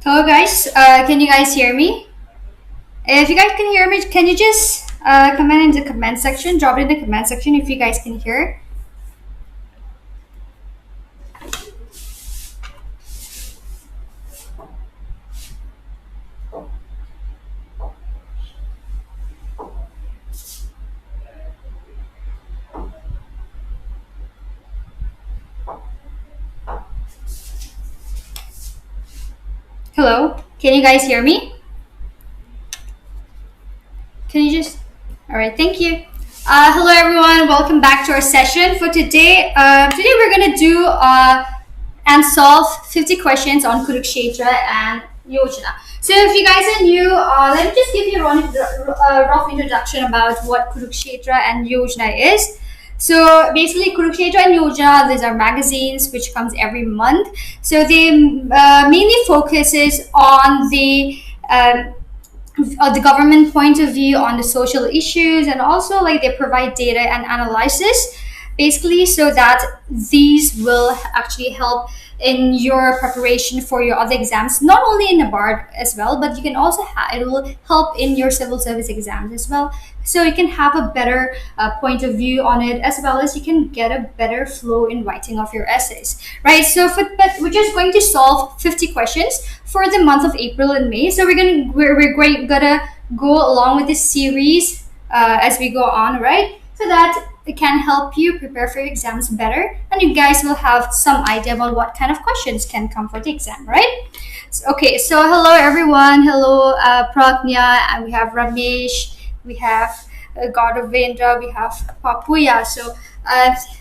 Hello guys, can you guys hear me? If you guys can hear me, can you just comment in the comment section, drop it in the comment section if you guys can hear. Hello, can you guys hear me? Can you just, all right, thank you. Hello everyone, welcome back to our session for today. Today we're gonna do and solve 50 questions on Kurukshetra and Yojana. So if you guys are new, let me just give you a rough introduction about what Kurukshetra and Yojana is. So basically, Kurukshetra and Yojana, these are magazines which comes every month. So they mainly focuses on the government point of view on the social issues, and also like they provide data and analysis basically, so that these will actually help in your preparation for your other exams, not only in NABARD as well, but you can also it will help in your civil service exams as well, so you can have a better point of view on it, as well as you can get a better flow in writing of your essays, right? So we're just going to solve 50 questions for the month of April and May. So gonna go along with this series as we go on, right? So that it can help you prepare for your exams better, and you guys will have some idea about what kind of questions can come for the exam, right? Okay, so hello everyone. Hello Pragnya, and we have Ramesh, we have Gardavendra, we have Papuya. So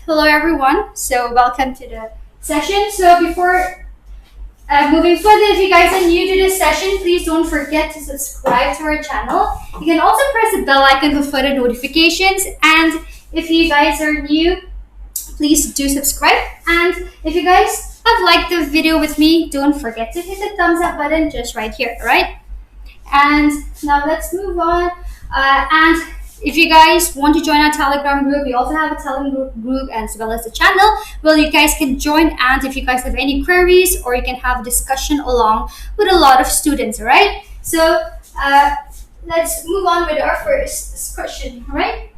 hello everyone. So welcome to the session. So before moving further, if you guys are new to this session, please don't forget to subscribe to our channel. You can also press the bell icon for further notifications, and if you guys are new, please do subscribe. And if you guys have liked the video with me, don't forget to hit the thumbs up button just right here, right? And now let's move on. And if you guys want to join our Telegram group, we also have a Telegram group as well as the channel. Well, you guys can join, and if you guys have any queries, or you can have a discussion along with a lot of students, all right? So let's move on with our first question, all right?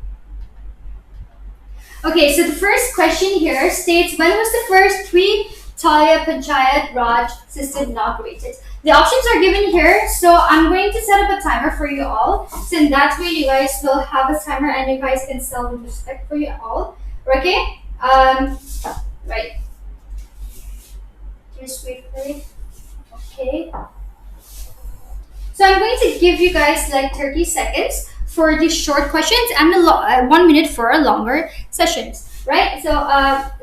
Okay, so the first question here states, when was the first three-tier Panchayat Raj system inaugurated? The options are given here, so I'm going to set up a timer for you all. So in that way, you guys will have a timer, and you guys can sell with respect for you all. Okay? Right. Just wait for it. Okay. So I'm going to give you guys like 30 seconds for these short questions, and 1 minute for longer sessions, right?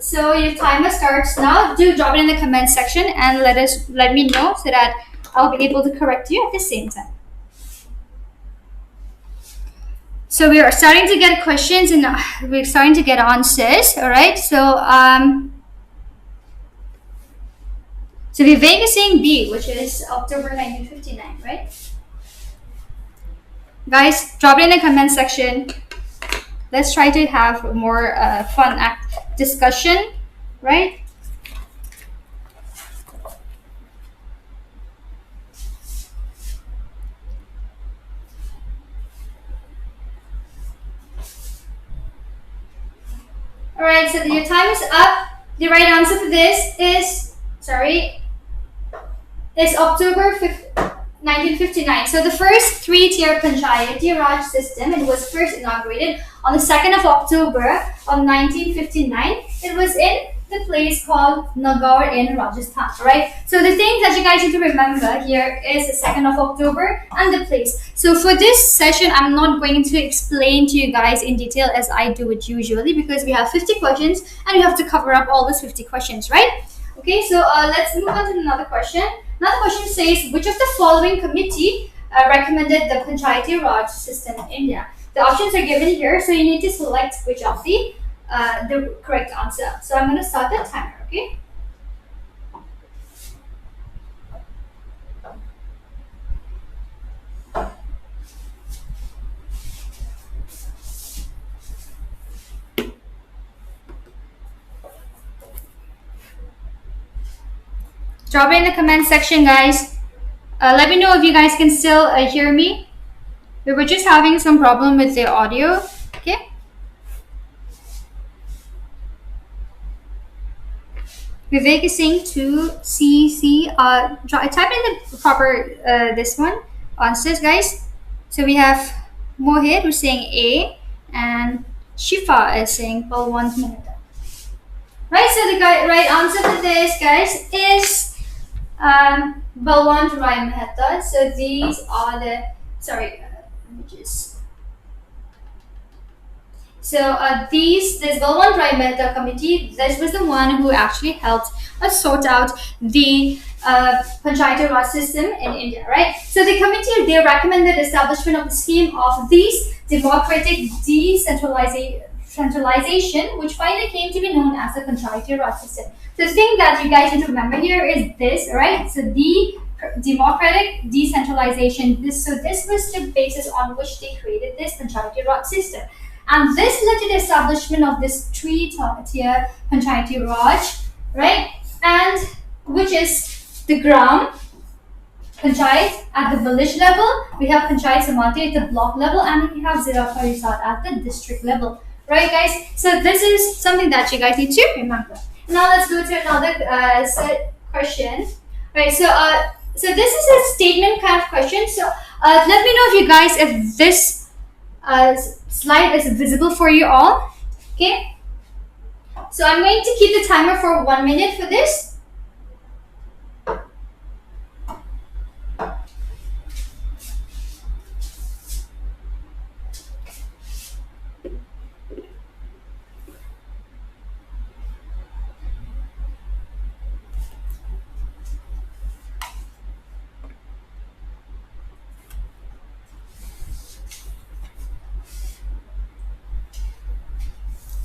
So your timer starts now. Do drop it in the comment section and let me know, so that I'll be able to correct you at the same time. So we are starting to get questions, and we're starting to get answers. All right. So Vivek is saying B, which is October 1959, right? Guys, drop it in the comment section. Let's try to have a more fun discussion, right? All right, so your time is up. The right answer for this is October 1959. So the first three-tier Panchayati Raj system, it was first inaugurated on the 2nd of October of 1959. It was in the place called Nagaur in Rajasthan, right? So the thing that you guys need to remember here is the 2nd of October and the place. So for this session, I'm not going to explain to you guys in detail as I do it usually, because we have 50 questions and we have to cover up all those 50 questions, right? Okay, so let's move on to another question. Another question says, which of the following committee recommended the Panchayati Raj system in India? The options are given here, so you need to select which of the correct answer. So I'm going to start the timer, okay? Drop it in the comment section, guys. Let me know if you guys can still hear me. We were just having some problem with the audio. Okay. Vivek is saying to CC. Type in the proper this one answers, guys. So we have Mohit who's saying A, and Shifa is saying Balwant Mehta. Right. So the right answer for this, guys, is Balwant Rai Mehta. So these are the let me just. So this Balwant Rai Mehta committee, this was the one who actually helped us sort out the Panchayati Raj system in India, right? So the committee, they recommended establishment of the scheme of these democratic decentralization, which finally came to be known as the Panchayati Raj system. So the thing that you guys need to remember here is this, right? So the democratic decentralization. This was the basis on which they created this Panchayati Raj system. And this led to the establishment of this three-tier Panchayati Raj, right? And which is the Gram Panchayat at the village level, we have Panchayat Samati at the block level, and we have Zira Parisad at the district level. Right, guys? So this is something that you guys need to remember. Now let's go to another question. Right, so this is a statement kind of question. So let me know if this slide is visible for you all. Okay. So I'm going to keep the timer for 1 minute for this.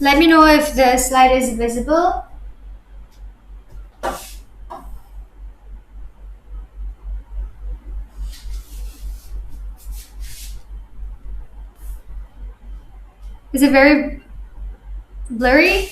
Let me know if the slide is visible. Is it very blurry?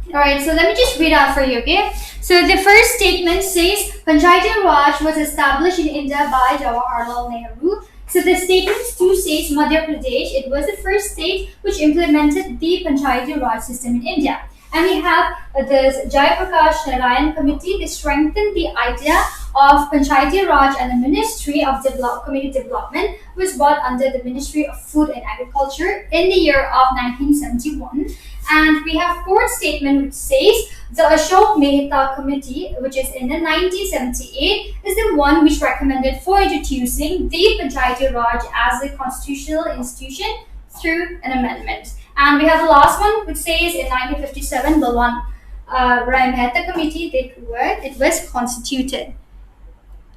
Alright, so let me just read out for you, okay? So the first statement says Panchayati Raj was established in India by Jawaharlal Nehru. So the statement 2 says Madhya Pradesh, it was the first state which implemented the Panchayati Raj system in India. And we have the Jai Prakash Narayan Committee. They strengthened the idea of Panchayati Raj, and the Ministry of Community Development was brought under the Ministry of Food and Agriculture in the year of 1971. And we have fourth statement which says the Ashok Mehta Committee, which is in the 1978, is the one which recommended for introducing the Panchayati Raj as a constitutional institution through an amendment. And we have the last one which says in 1957, Balwant Rai Mehta Committee, it was constituted.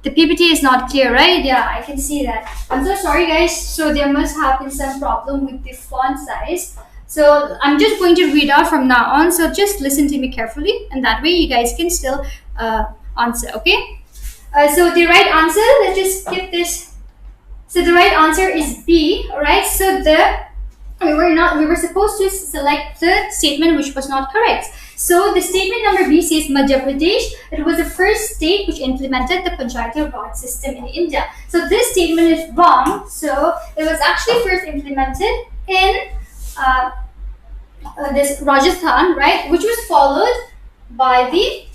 The PPT is not clear, right? Yeah, I can see that. I'm so sorry, guys. So there must have been some problem with the font size. So I'm just going to read out from now on. So just listen to me carefully, and that way you guys can still answer. Okay. So the right answer. Let's just skip this. So the right answer is B. All right. So we were supposed to select the statement which was not correct. So the statement number B says Madhya Pradesh. It was the first state which implemented the Panchayati Raj system in India. So this statement is wrong. So it was actually first implemented in this Rajasthan, right, which was followed by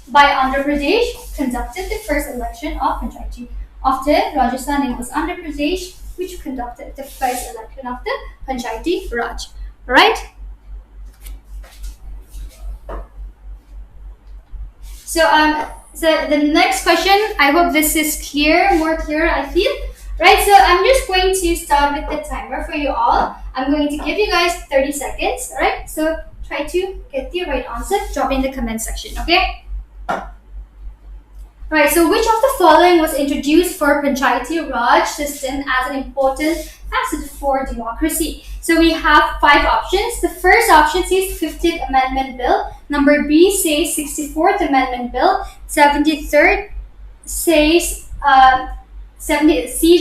Andhra Pradesh, conducted the first election of Panchayati. After Rajasthan, it was Andhra Pradesh which conducted the first election of the Panchayati Raj, right? So the next question, I hope this is more clear, I feel. Right, so I'm just going to start with the timer for you all. I'm going to give you guys 30 seconds, alright? So try to get the right answer, drop in the comment section, okay? Right, so which of the following was introduced for Panchayati Raj system as an important facet for democracy? So we have 5 options. The first option says 50th Amendment Bill. Number B says 64th Amendment Bill. 73rd says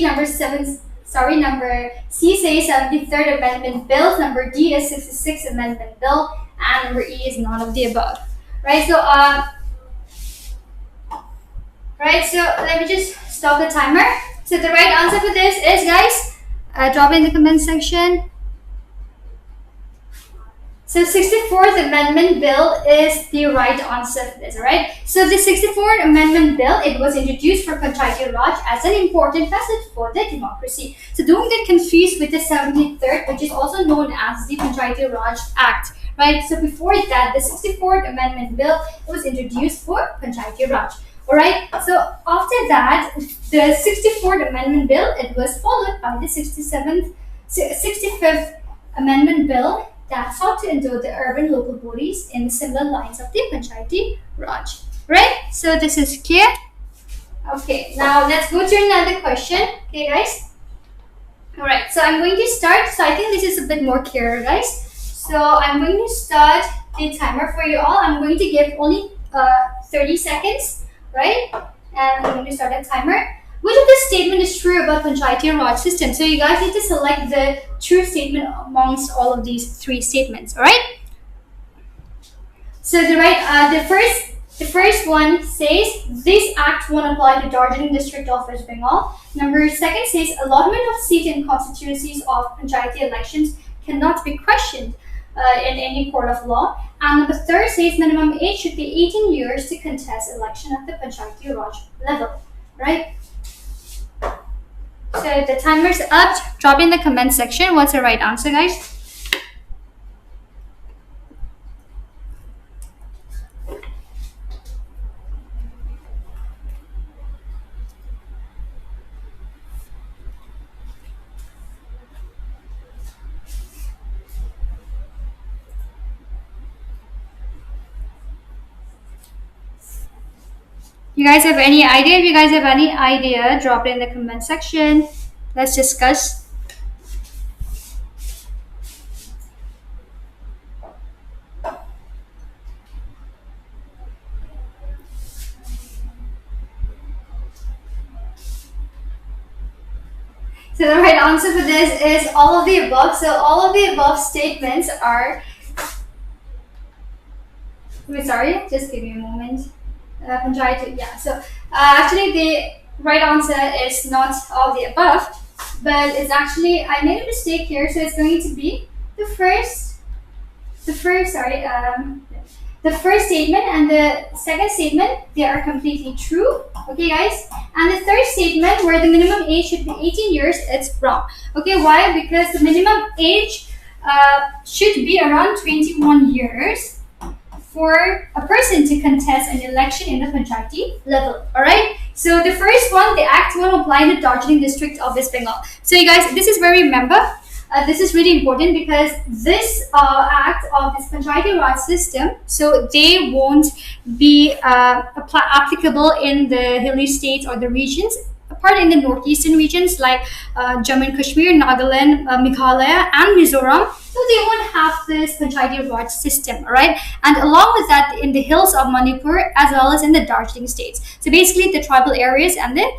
number 7 number C says 73rd Amendment Bill, number D is 66th Amendment Bill, and number E is none of the above. Right, so let me just stop the timer. So the right answer for this is, guys, drop it in the comment section. So 64th Amendment Bill is the right answer for this, alright? So the 64th Amendment Bill, it was introduced for Panchayati Raj as an important facet for the democracy. So don't get confused with the 73rd, which is also known as the Panchayati Raj Act, right? So before that, the 64th Amendment Bill was introduced for Panchayati Raj. Alright, so after that, the 64th Amendment Bill, it was followed by the 65th Amendment Bill that sought to endorse the urban local bodies in the similar lines of the Panchayati Raj. Right? So this is clear? Okay, now let's go to another question. Okay, guys? Alright, so I'm going to start. So I think this is a bit more clear, guys. So I'm going to start the timer for you all. I'm going to give only 30 seconds. Right? And I'm going to start a timer. Which of the statement is true about Panchayati Raj system? So you guys need to select the true statement amongst all of these three statements. All right. So the first one says this act won't apply to Darjeeling district of West Bengal. Number second says allotment of seat in constituencies of Panchayati elections cannot be questioned in any court of law. And number third says minimum age should be 18 years to contest election at the Panchayati Raj level, right? So the timer's up. Drop in the comment section. What's the right answer, guys? You guys have any idea? If you guys have any idea, drop it in the comment section. Let's discuss. So the right answer for this is all of the above. So all of the above statements are... Wait, sorry, just give me a moment. So actually the right answer is not all the above, but it's actually, I made a mistake here, so it's going to be the first statement and the second statement, they are completely true. Okay, guys? And the third statement, where the minimum age should be 18 years, it's wrong. Okay, why? Because the minimum age should be around 21 years for a person to contest an election in the Panchayati level. Alright? So the first one, the act won't apply in the Darjeeling district of West Bengal. So you guys, this is very, remember, this is really important because this act of this Panchayati Raj system, so they won't be applicable in the hilly states or the regions, apart in the northeastern regions like Jammu and Kashmir, Nagaland, Meghalaya, and Mizoram. So they won't have this Panchayati Raj system, right? And along with that, in the hills of Manipur as well as in the Darjeeling states. So basically, the tribal areas and the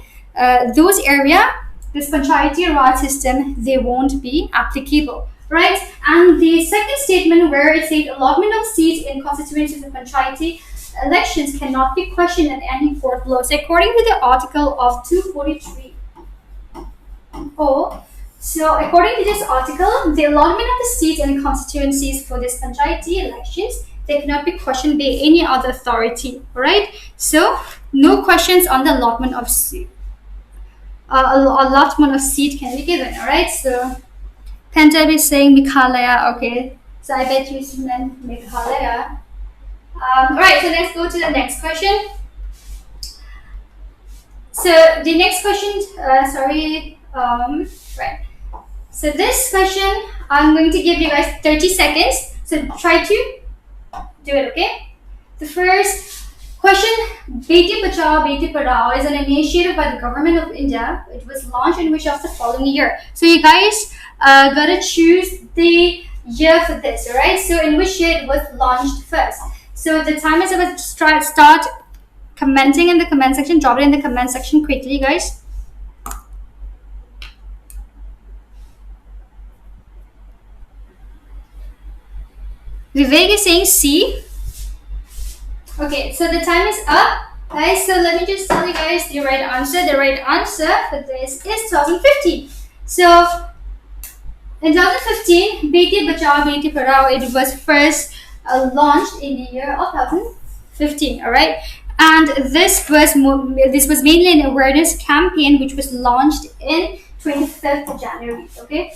those area, this Panchayati Raj system, they won't be applicable, right? And the second statement, where it says allotment of seats in constituencies of Panchayati elections cannot be questioned in any court below. So according to the article of 243. So according to this article, the allotment of the seats in constituencies for this Panchayati elections, they cannot be questioned by any other authority, right? So no questions on the allotment of seat. Allotment of seat can be given, alright? So Penta is saying Meghalaya, okay. So I bet you meant Meghalaya. Alright, so let's go to the next question. So the next question, right. So this question, I'm going to give you guys 30 seconds. So try to do it, okay? The first question, Beti Bachao, Beti Padhao is an initiative by the government of India. It was launched in which of the following year? So you guys gotta choose the year for this, alright? So in which year it was launched first? So the time is about to start commenting in the comment section. Drop it in the comment section quickly, guys. Vivek is saying C. Okay, so the time is up. Guys, so let me just tell you guys the right answer. The right answer for this is 2015. So in 2015, Beti Bachao Beti Padhao, it was first launched in the year of 2015. All right, and this was mainly an awareness campaign which was launched in 25th of January. Okay,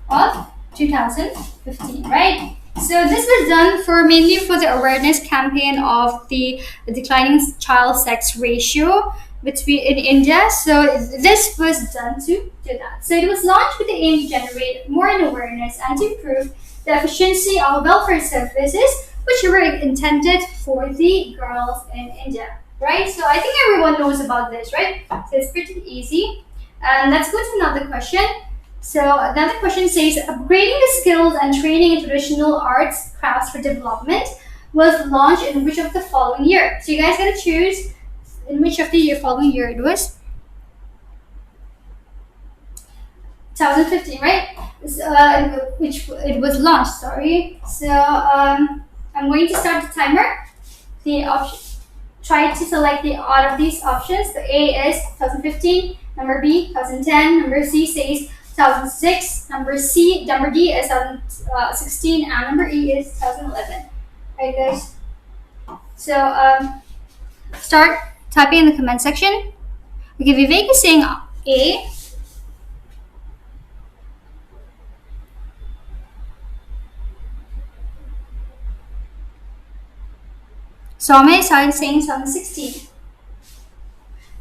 of 2015, right? So this was done mainly for the awareness campaign of the declining child sex ratio between in India. So this was done to do that. So it was launched with the aim to generate more awareness and to improve the efficiency of welfare services which were intended for the girls in India. Right? So I think everyone knows about this, right? So it's pretty easy. And let's go to another question. So another question says, upgrading the skills and training in traditional arts crafts for development was launched in which of the following year? So you guys gotta choose in which of the following year it was. 2015, right? Which it was launched, sorry. So I'm going to start the timer. The option, try to select the out of these options. The A is 2015, number B 2010, number C says 2006, number D is 2016, and number E is 2011. Alright, guys. So start typing in the comment section. Okay, Vivek is saying A. Soumya is saying 2016.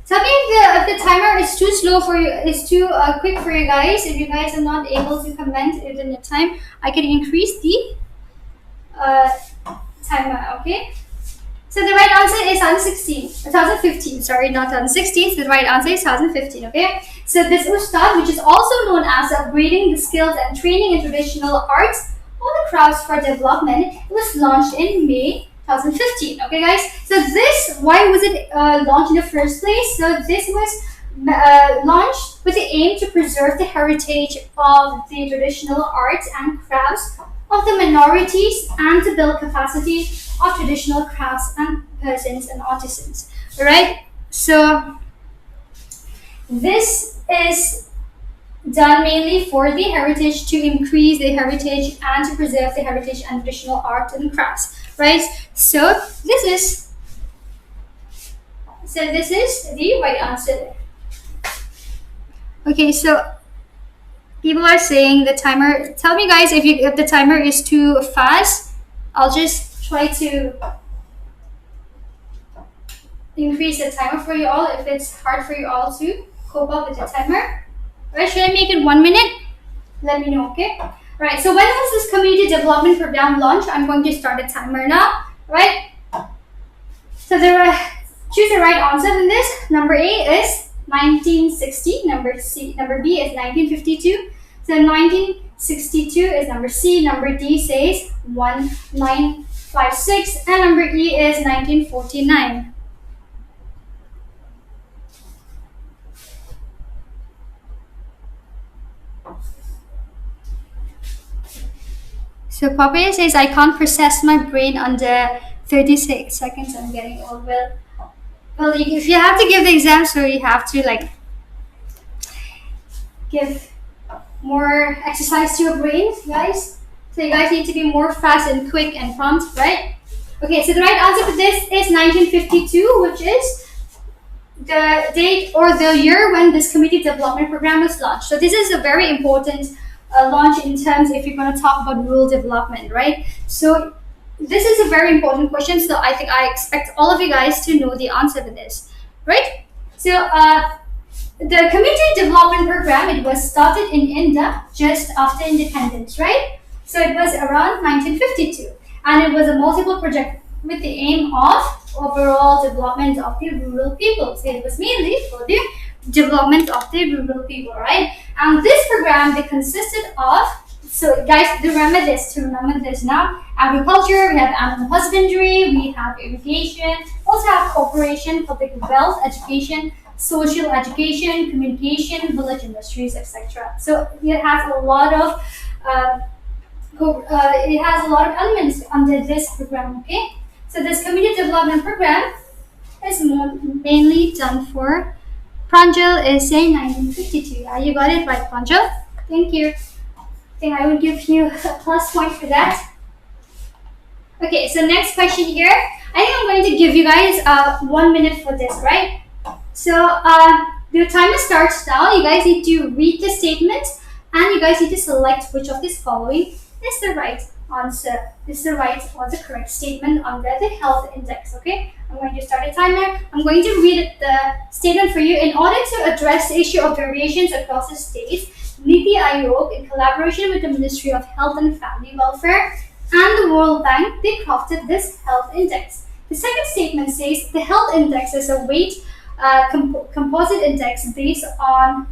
Tell me if the timer is too slow for you, is too quick for you guys. If you guys are not able to comment within the time, I can increase the timer, okay? So the right answer is 2015, sorry, not 2016. So the right answer is 2015, okay? So this Ustad, which is also known as upgrading the skills and training in traditional arts or the crafts for development, it was launched in May 2015. Okay, guys. So this, why was it launched in the first place? So this was launched with the aim to preserve the heritage of the traditional arts and crafts of the minorities and to build capacity of traditional crafts and persons and artisans. Alright. So this is done mainly for the heritage, to increase the heritage and to preserve the heritage and traditional art and crafts. Right, so this is the right answer. Okay, so people are saying the timer. Tell me, guys, if the timer is too fast. I'll just try to increase the timer for you all. If it's hard for you all to cope up with the timer, right? Should I make it 1 minute? Let me know, okay? Right, so when was this community development program launched? I'm going to start a timer now, right? So choose the right answer in this. Number A is 1960, number B is 1952. So 1962 is number C, number D says 1956, and number E is 1949. So Papaya says, I can't process my brain under 36 seconds. I'm getting old. Well, if you have to give the exam, so you have to give more exercise to your brain, guys. So you guys need to be more fast and quick and prompt, right? Okay, so the right answer for this is 1952, which is the date or the year when this community development program was launched. So this is a very important launch in terms if you're going to talk about rural development, right? So this is a very important question, so I think I expect all of you guys to know the answer to this, right? So the community development program, it was started in India just after independence, right? So it was around 1952, and it was a multiple project with the aim of overall development of the rural people. So it was mainly for the development of the rural people, right? And this program, they consisted of, so guys, remember this now, agriculture, we have animal husbandry, we have irrigation, also have cooperation, public wealth, education, social education, communication, village industries, etc. So it has a lot of it has a lot of elements under this program. Okay, so this community development program is mainly done for. Pranjal is saying 1952. Yeah, you got it right, Pranjal. Thank you. I think I will give you a plus point for that. Okay, so next question here. I think I'm going to give you guys 1 minute for this, right? So the timer starts now. You guys need to read the statement and you guys need to select which of these following is the right answer, is the right or the correct statement under the health index. Okay, I'm going to start a timer. I'm going to read the statement for you. In order to address the issue of variations across the states, Niti Aayog, in collaboration with the Ministry of Health and Family Welfare and the World Bank, they crafted this health index. The second statement says the health index is a weight composite index based on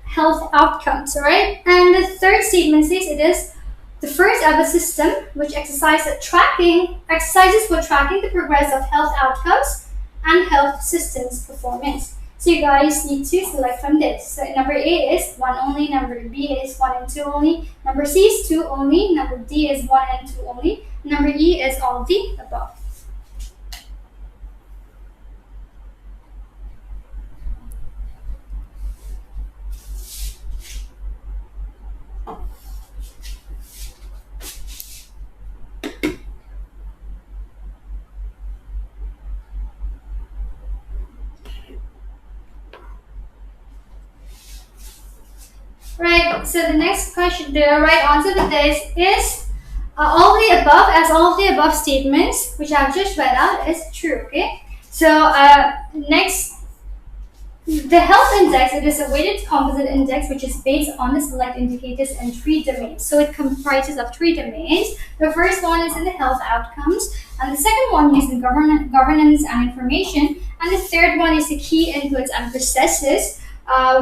health outcomes, alright? And the third statement says it is the first ever system which exercises for tracking the progress of health outcomes and health systems performance. So you guys need to select from this. So number A is 1 only, number B is 1 and 2 only, number C is 2 only, number D is 1 and 2 only, number E is all of the above. Right, so the next question, the right answer to this is all of the above, as all of the above statements which I've just read out is true, okay? So next, the health index, it is a weighted composite index which is based on the select indicators in 3 domains. So it comprises of 3 domains. The first one is in the health outcomes, and the second one is the governance and information, and the third one is the key inputs and processes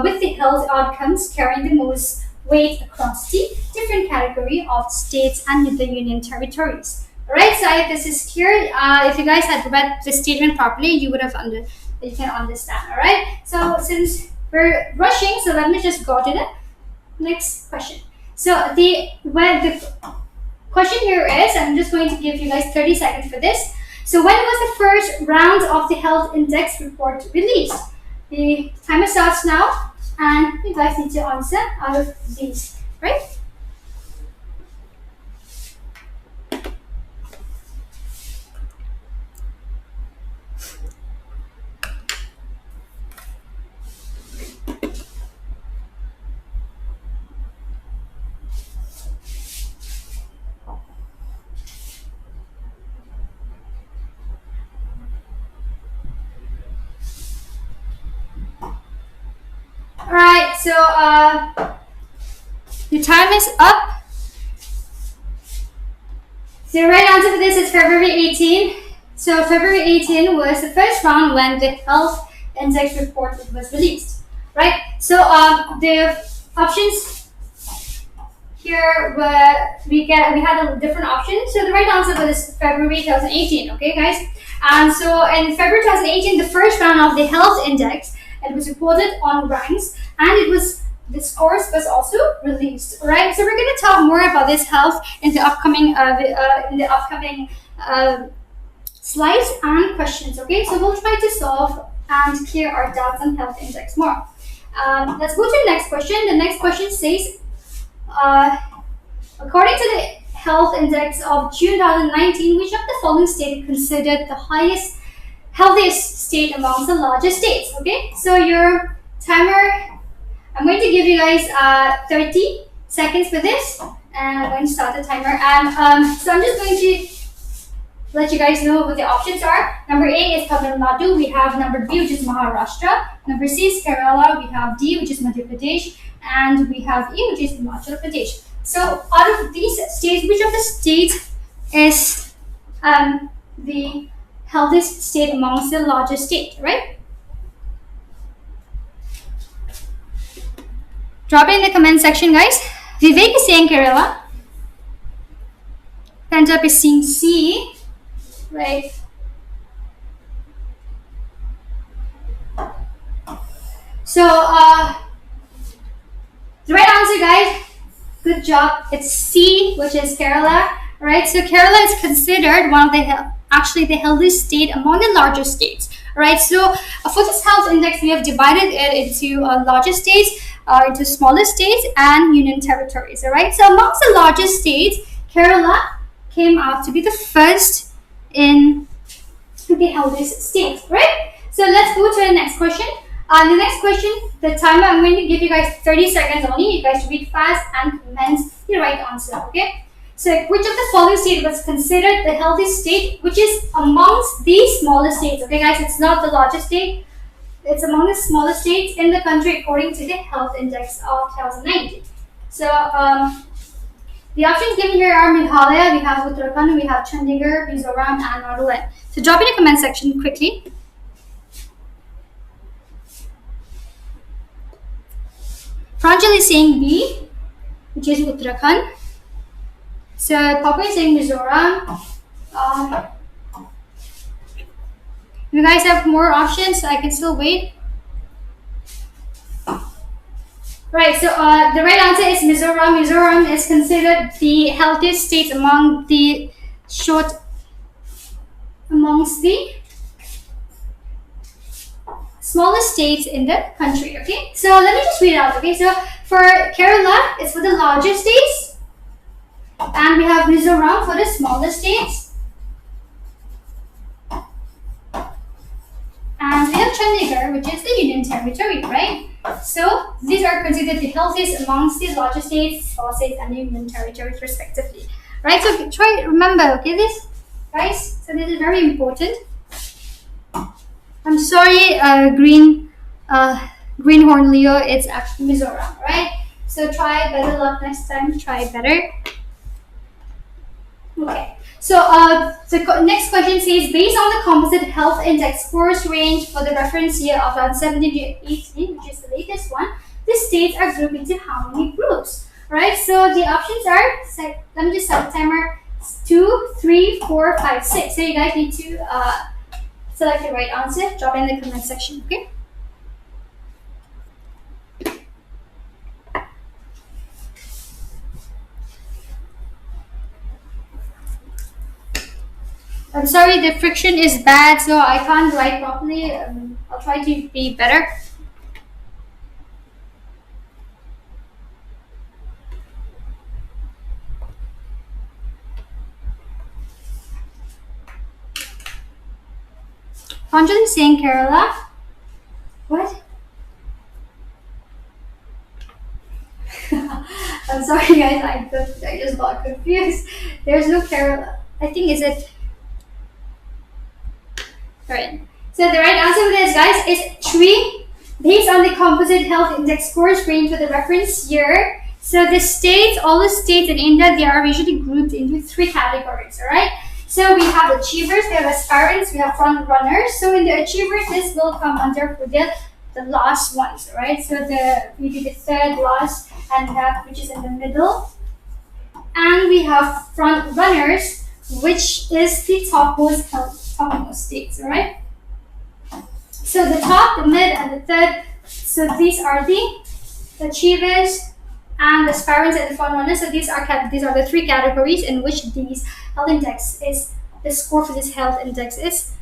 with the health outcomes carrying the most weight across the different category of states and the union territories. Alright, so if this is clear, if you guys had read the statement properly, you would have you can understand. Alright, so since we're rushing, so let me just go to the next question. So the question here is, I'm just going to give you guys 30 seconds for this. So when was the first round of the health index report released? The timer starts now, and you guys need to answer out of these, right? Alright, so the time is up. So the right answer for this is February 18. So February 18 was the first round when the health index report was released. Right? So the options here were we had a different option. So the right answer was February 2018, okay guys? And so in February 2018, the first round of the health index, it was reported on ranks, and the scores was also released. Right, so we're going to talk more about this health in the upcoming slides and questions. Okay, so we'll try to solve and clear our doubts on health index more. Let's go to the next question. The next question says, according to the health index of June 2019, which of the following states considered the healthiest state amongst the largest states? Okay, so your timer, I'm going to give you guys 30 seconds for this, and I'm going to start the timer. And so I'm just going to let you guys know what the options are. Number A is Tamil Nadu. We have number B, which is Maharashtra. Number C is Kerala. We have D, which is Madhya Pradesh, and we have E, which is Himachal Pradesh. So out of these states, which of the states is the healthiest state amongst the largest state, right? Drop it in the comment section, guys. Vivek is saying Kerala. Panjab is saying C, right? So the right answer, guys, Good job. It's C, which is Kerala, right? So Kerala is considered one of the healthiest state among the larger states, right? So for this health index, we have divided it into larger states, into smaller states, and union territories, all right? So amongst the largest states, Kerala came out to be the first in the healthiest state, right? So let's go to the next question. The next question, the timer, I'm going to give you guys 30 seconds only. You guys read fast and comment the right answer, okay? So which of the following state was considered the healthiest state, which is amongst the smaller states, okay guys? It's not the largest state. It's among the smaller states in the country according to the health index of 2019. So the options given here are Meghalaya, we have Uttarakhand, we have Chandigarh, Mizoram, and Nagaland. So drop in the comment section quickly. Pranjal is saying B, which is Uttarakhand. So Papa is saying Mizoram. You guys have more options, I can still wait. Right, so the right answer is Mizoram. Mizoram is considered the healthiest state amongst the smallest states in the country, okay? So let me just read it out, okay? So for Kerala, it's for the largest states. And we have Mizoram for the smallest states. And we have Chandigarh, which is the union territory, right? So these are considered the healthiest amongst the largest states, small states, and the union territories respectively. Right, so try remember, okay, this, guys, so this is very important. I'm sorry, Greenhorn Leo, it's actually Mizoram, right? So try better luck next time, try better. Okay, so the next question says, based on the composite health index scores range for the reference year of 2017 to 18, which is the latest one, the states are grouped into how many groups, right? So the options are, let me just set the timer, 2, 3, 4, 5, 6. So you guys need to select the right answer, drop in the comment section, okay? I'm sorry, the friction is bad, so I can't write properly. I'll try to be better. Panjal is saying Kerala. What? I'm sorry guys, I just got confused. There's no Kerala. I think is it. Alright. So the right answer for this, guys, is 3. Based on the composite health index scores range for the reference year. So the states, all the states in India, they are usually grouped into 3 categories, alright? So we have achievers, we have aspirants, we have front runners. So in the achievers, this will come under for the last ones, right? So maybe the third last and that which is in the middle. And we have front runners, which is the topmost states, alright? So the top, the mid, and the third, so these are the achievers and the aspirants and the front runners. So these are the 3 categories in which these health index is, the score for this health index is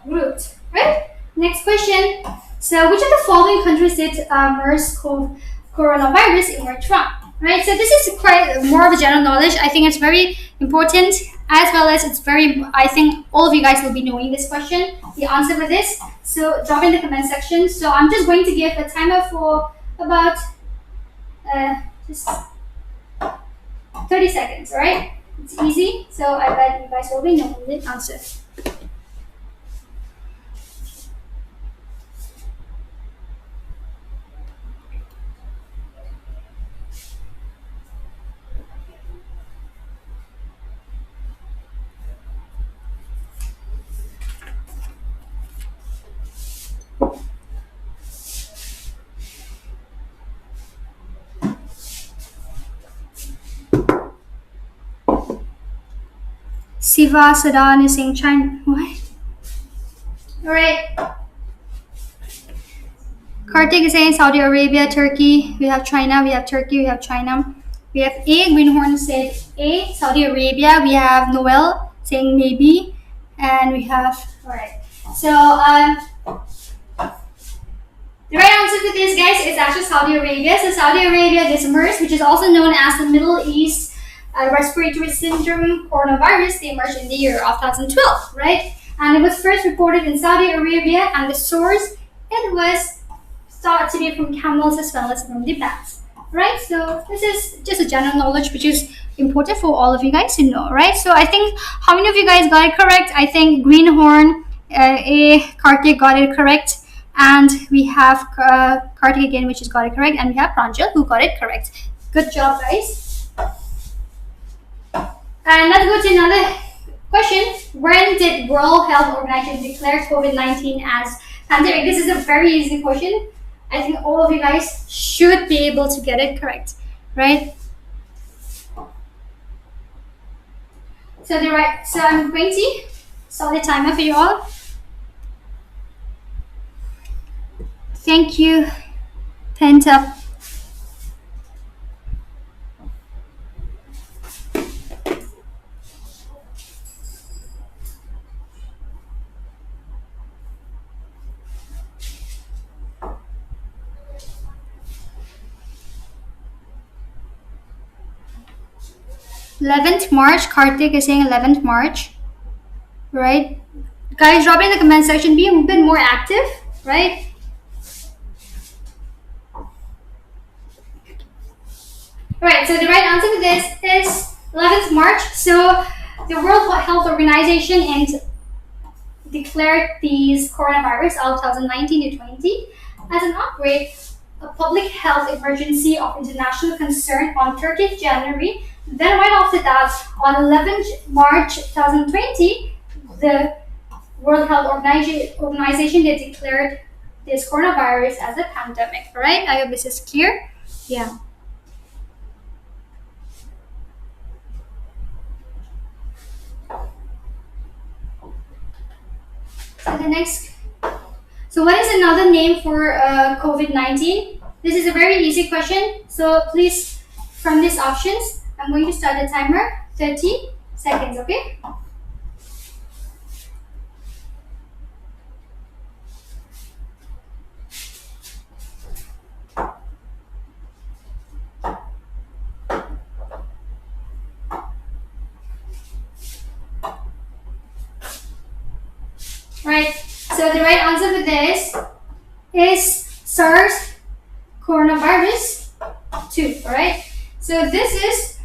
grouped, right? Next question. So which of the following countries did MERS coronavirus emerge from? Right, so this is quite more of a general knowledge. I think it's very important, as well as it's very, I think all of you guys will be knowing this question, the answer for this. So drop in the comment section. So I'm just going to give a timer for about just 30 seconds, alright? It's easy, so I bet you guys will be knowing the answer. Siva Sadan is saying China. What? Alright. Kartik is saying Saudi Arabia, Turkey. We have China, we have Turkey, we have China. We have A. Greenhorn said A. Saudi Arabia. We have Noel saying maybe. And we have, alright. So, the right answer to this, guys, is actually Saudi Arabia. So, Saudi Arabia, this MERS, which is also known as the Middle East Respiratory Syndrome coronavirus, they emerged in the year of 2012, right? And it was first reported in Saudi Arabia, and the source, it was thought to be from camels as well as from the bats, right? So this is just a general knowledge which is important for all of you guys to know, right? So I think how many of you guys got it correct? I think Greenhorn, Kartik got it correct, and we have Kartik again, which has got it correct, and we have Pranjal who got it correct. Good job, guys. And let's go to another question. When did World Health Organization declare COVID-19 as pandemic? This is a very easy question. I think all of you guys should be able to get it correct, right? So I'm going to start the timer for you all. Thank you, Pent Up. March, Kartik is saying 11th March, right? Guys, drop in the comment section, be a bit more active, right? Right, so the right answer to this is 11th March. So the World Health Organization declared these coronavirus of 2019 to 20 as an outbreak, a public health emergency of international concern on 30th January. Then right after that, on 11th March 2020, the World Health Organization they declared this coronavirus as a pandemic, right? I hope this is clear. Yeah. So what is another name for COVID-19? This is a very easy question. So please, from these options, I'm going to start the timer. 30 seconds, okay? Right, so the right answer for this is SARS coronavirus 2, alright? So this is,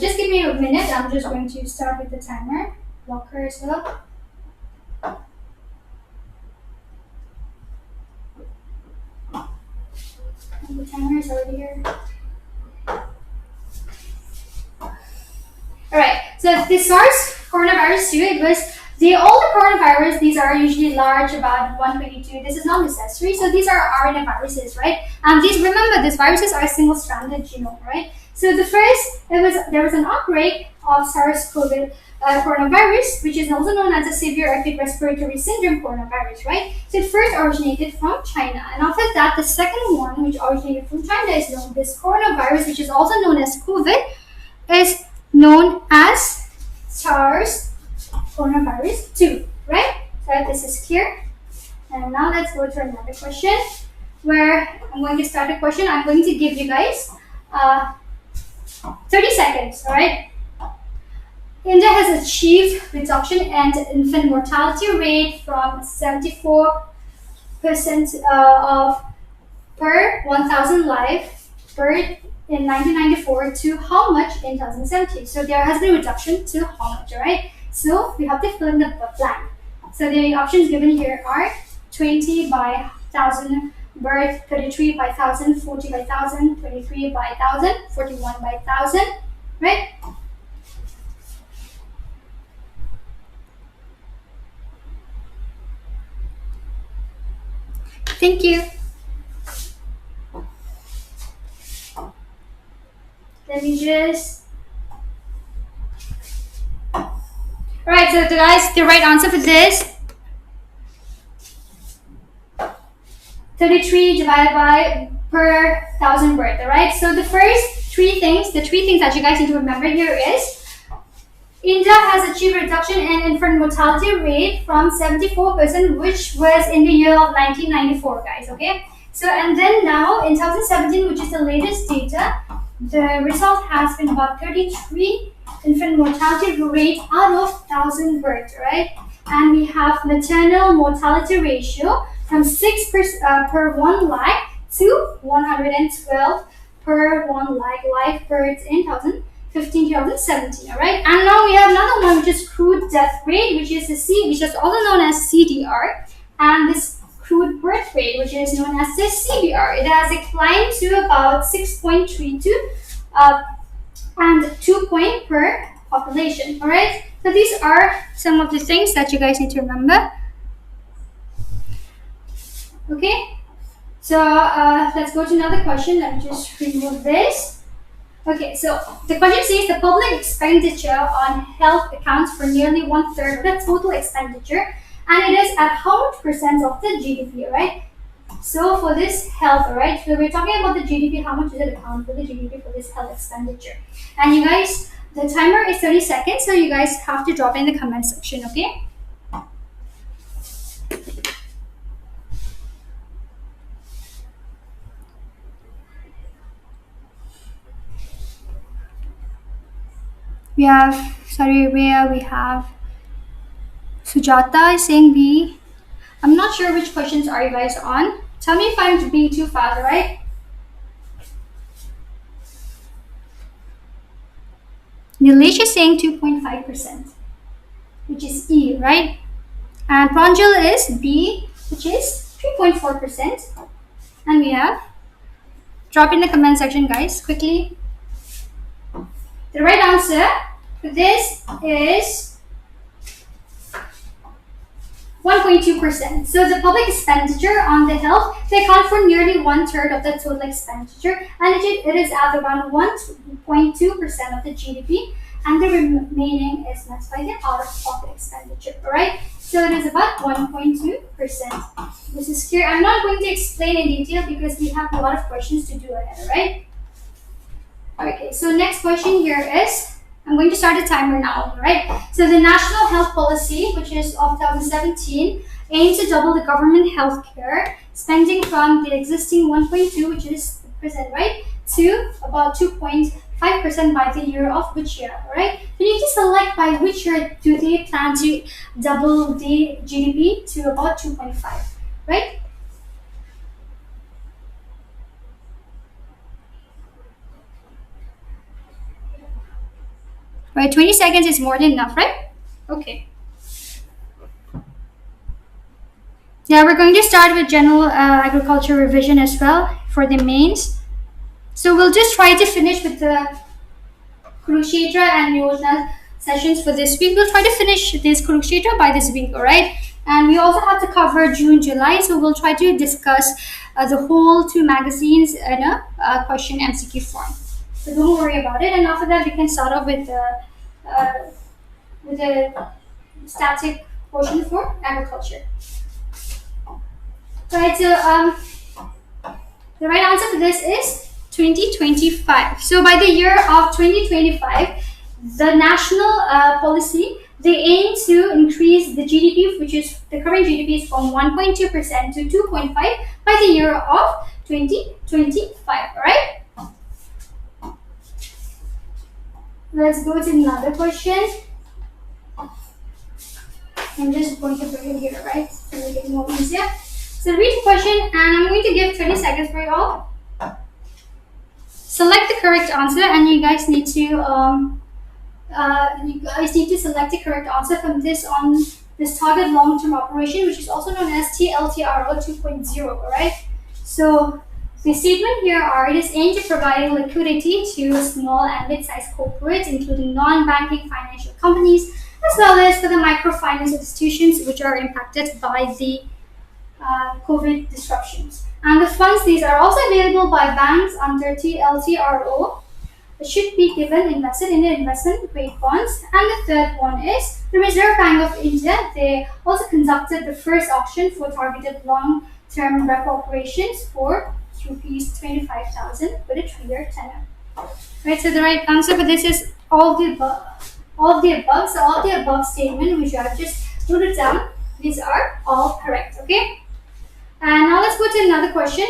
just give me a minute, I'm just going to start with the timer, blocker as well. And the timer is already here. Alright, so the SARS coronavirus 2, it was the older coronavirus, these are usually large, about 122. This is not necessary. So these are RNA viruses, right? And remember, these viruses are single-stranded genome, right? So the first, there was an outbreak of SARS-CoV coronavirus, which is also known as a severe acute respiratory syndrome coronavirus, right? So it first originated from China, and after that, the second one, which originated from China, is known this coronavirus, which is also known as COVID, is known as SARS coronavirus 2, right? So this is clear. And now let's go to another question where I'm going to start a question. I'm going to give you guys 30 seconds, alright? India has achieved reduction in infant mortality rate from 74% of per 1,000 life birth in 1994 to how much in 2017? So there has been a reduction to how much, alright? So we have to fill in the blank. So the options given here are 20 by 1,000 birth, 33 by 1,000, 40 by 1,000, 23 by 1,000, 41 by 1,000, right? Thank you. Let me just... Alright, so guys, the right answer for this 33 divided by per 1,000 birth, all right? So the three things that you guys need to remember here is India has achieved reduction in infant mortality rate from 74%, which was in the year of 1994, guys, okay? So, and then now in 2017, which is the latest data, the result has been about 33 infant mortality rate out of 1,000 births, right? And we have maternal mortality ratio from 6 per 1 lakh to 112 per 1 lakh live births in 2015 2017, all right? And now we have another one, which is crude death rate, which is which is also known as CDR, and this crude birth rate, which is known as the CBR. It has declined to about 6.32 and 2 point per population, all right? So these are some of the things that you guys need to remember. Okay, so let's go to another question. Let me just remove this. Okay, so the question says the public expenditure on health accounts for nearly 1/3 of the total expenditure, and it is at how much percent of the GDP, right? So for this health, right, so we're talking about the GDP, how much does it account for the GDP for this health expenditure? And you guys, the timer is 30 seconds, so you guys have to drop in the comment section, okay? We have Saudi Arabia, we have Sujata is saying B. I'm not sure which questions are you guys on. Tell me if I'm being too fast, right? Nilesh is saying 2.5%, which is E, right? And Pranjal is B, which is 3.4%. And we have, drop in the comment section, guys, quickly. The right answer for this is 1.2%. So the public expenditure on the health, they account for nearly 1/3 of the total expenditure, and it is at around 1.2% of the GDP, and the remaining is met by the out-of-pocket expenditure. All right, so it is about 1.2%. This is clear. I'm not going to explain in detail because we have a lot of questions to do ahead. All right. Okay, so next question here is, I'm going to start the timer now, right? So the National Health Policy, which is of 2017, aims to double the government healthcare spending from the existing 1.2, which is percent, right, to about 2.5% by the year of which year, right? You need to select by which year do they plan to double the GDP to about 2.5, right? Right, 20 seconds is more than enough, right? Okay. Yeah, we're going to start with general agriculture revision as well for the mains. So we'll just try to finish with the Kurukshetra and Yojana sessions for this week. We'll try to finish this Kurukshetra by this week, alright? And we also have to cover June, July, so we'll try to discuss the whole 2 magazines in a question MCQ form. So don't worry about it. And after that, we can start off with the static portion for agriculture. Right, so the right answer for this is 2025. So by the year of 2025, the national policy, they aim to increase the GDP, which is the current GDP is from 1.2% to 2.5 by the year of 2025, alright? Let's go to another question. I'm just going to bring it here, right? To make it more easier. So read the question, and I'm going to give 30 seconds for you all. Select the correct answer, and you guys need to select the correct answer from this on this target long-term operation, which is also known as TLTRO 2.0. Alright. So the statement here are, it is aimed at providing liquidity to small and mid-sized corporates, including non-banking financial companies, as well as for the microfinance institutions which are impacted by the COVID disruptions. And the funds, these are also available by banks under TLTRO. It should be invested in the investment grade bonds. And the third one is the Reserve Bank of India. They also conducted the first auction for targeted long term repo operations for rupees 25,000 with a 3-year tenure. Right, so the right answer for this is all of the above. All of the above. So all of the above statement which I have just noted down, these are all correct. Okay. And now let's go to another question.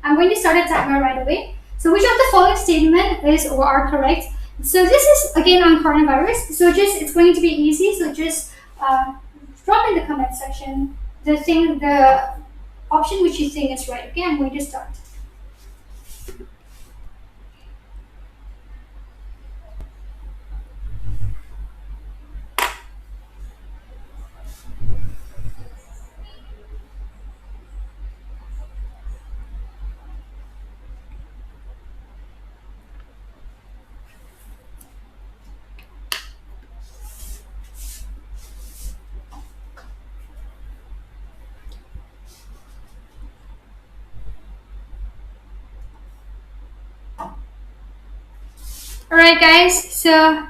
I'm going to start a timer right away. So which of the following statement is or are correct? So this is again on coronavirus. So it's going to be easy. So just drop in the comment section the option which you think is right. Okay, I'm going to start. Alright guys, so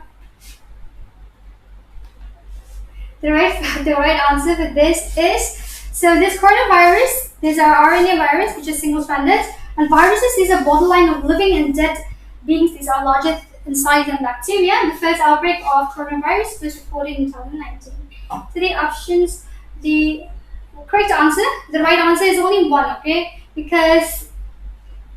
the right answer for this is, so this coronavirus, these are RNA virus which is single-stranded, and viruses, these are borderline of living and dead beings. These are larger in size than bacteria. The first outbreak of coronavirus was reported in 2019. So the options, the correct answer, the right answer is only one, okay? Because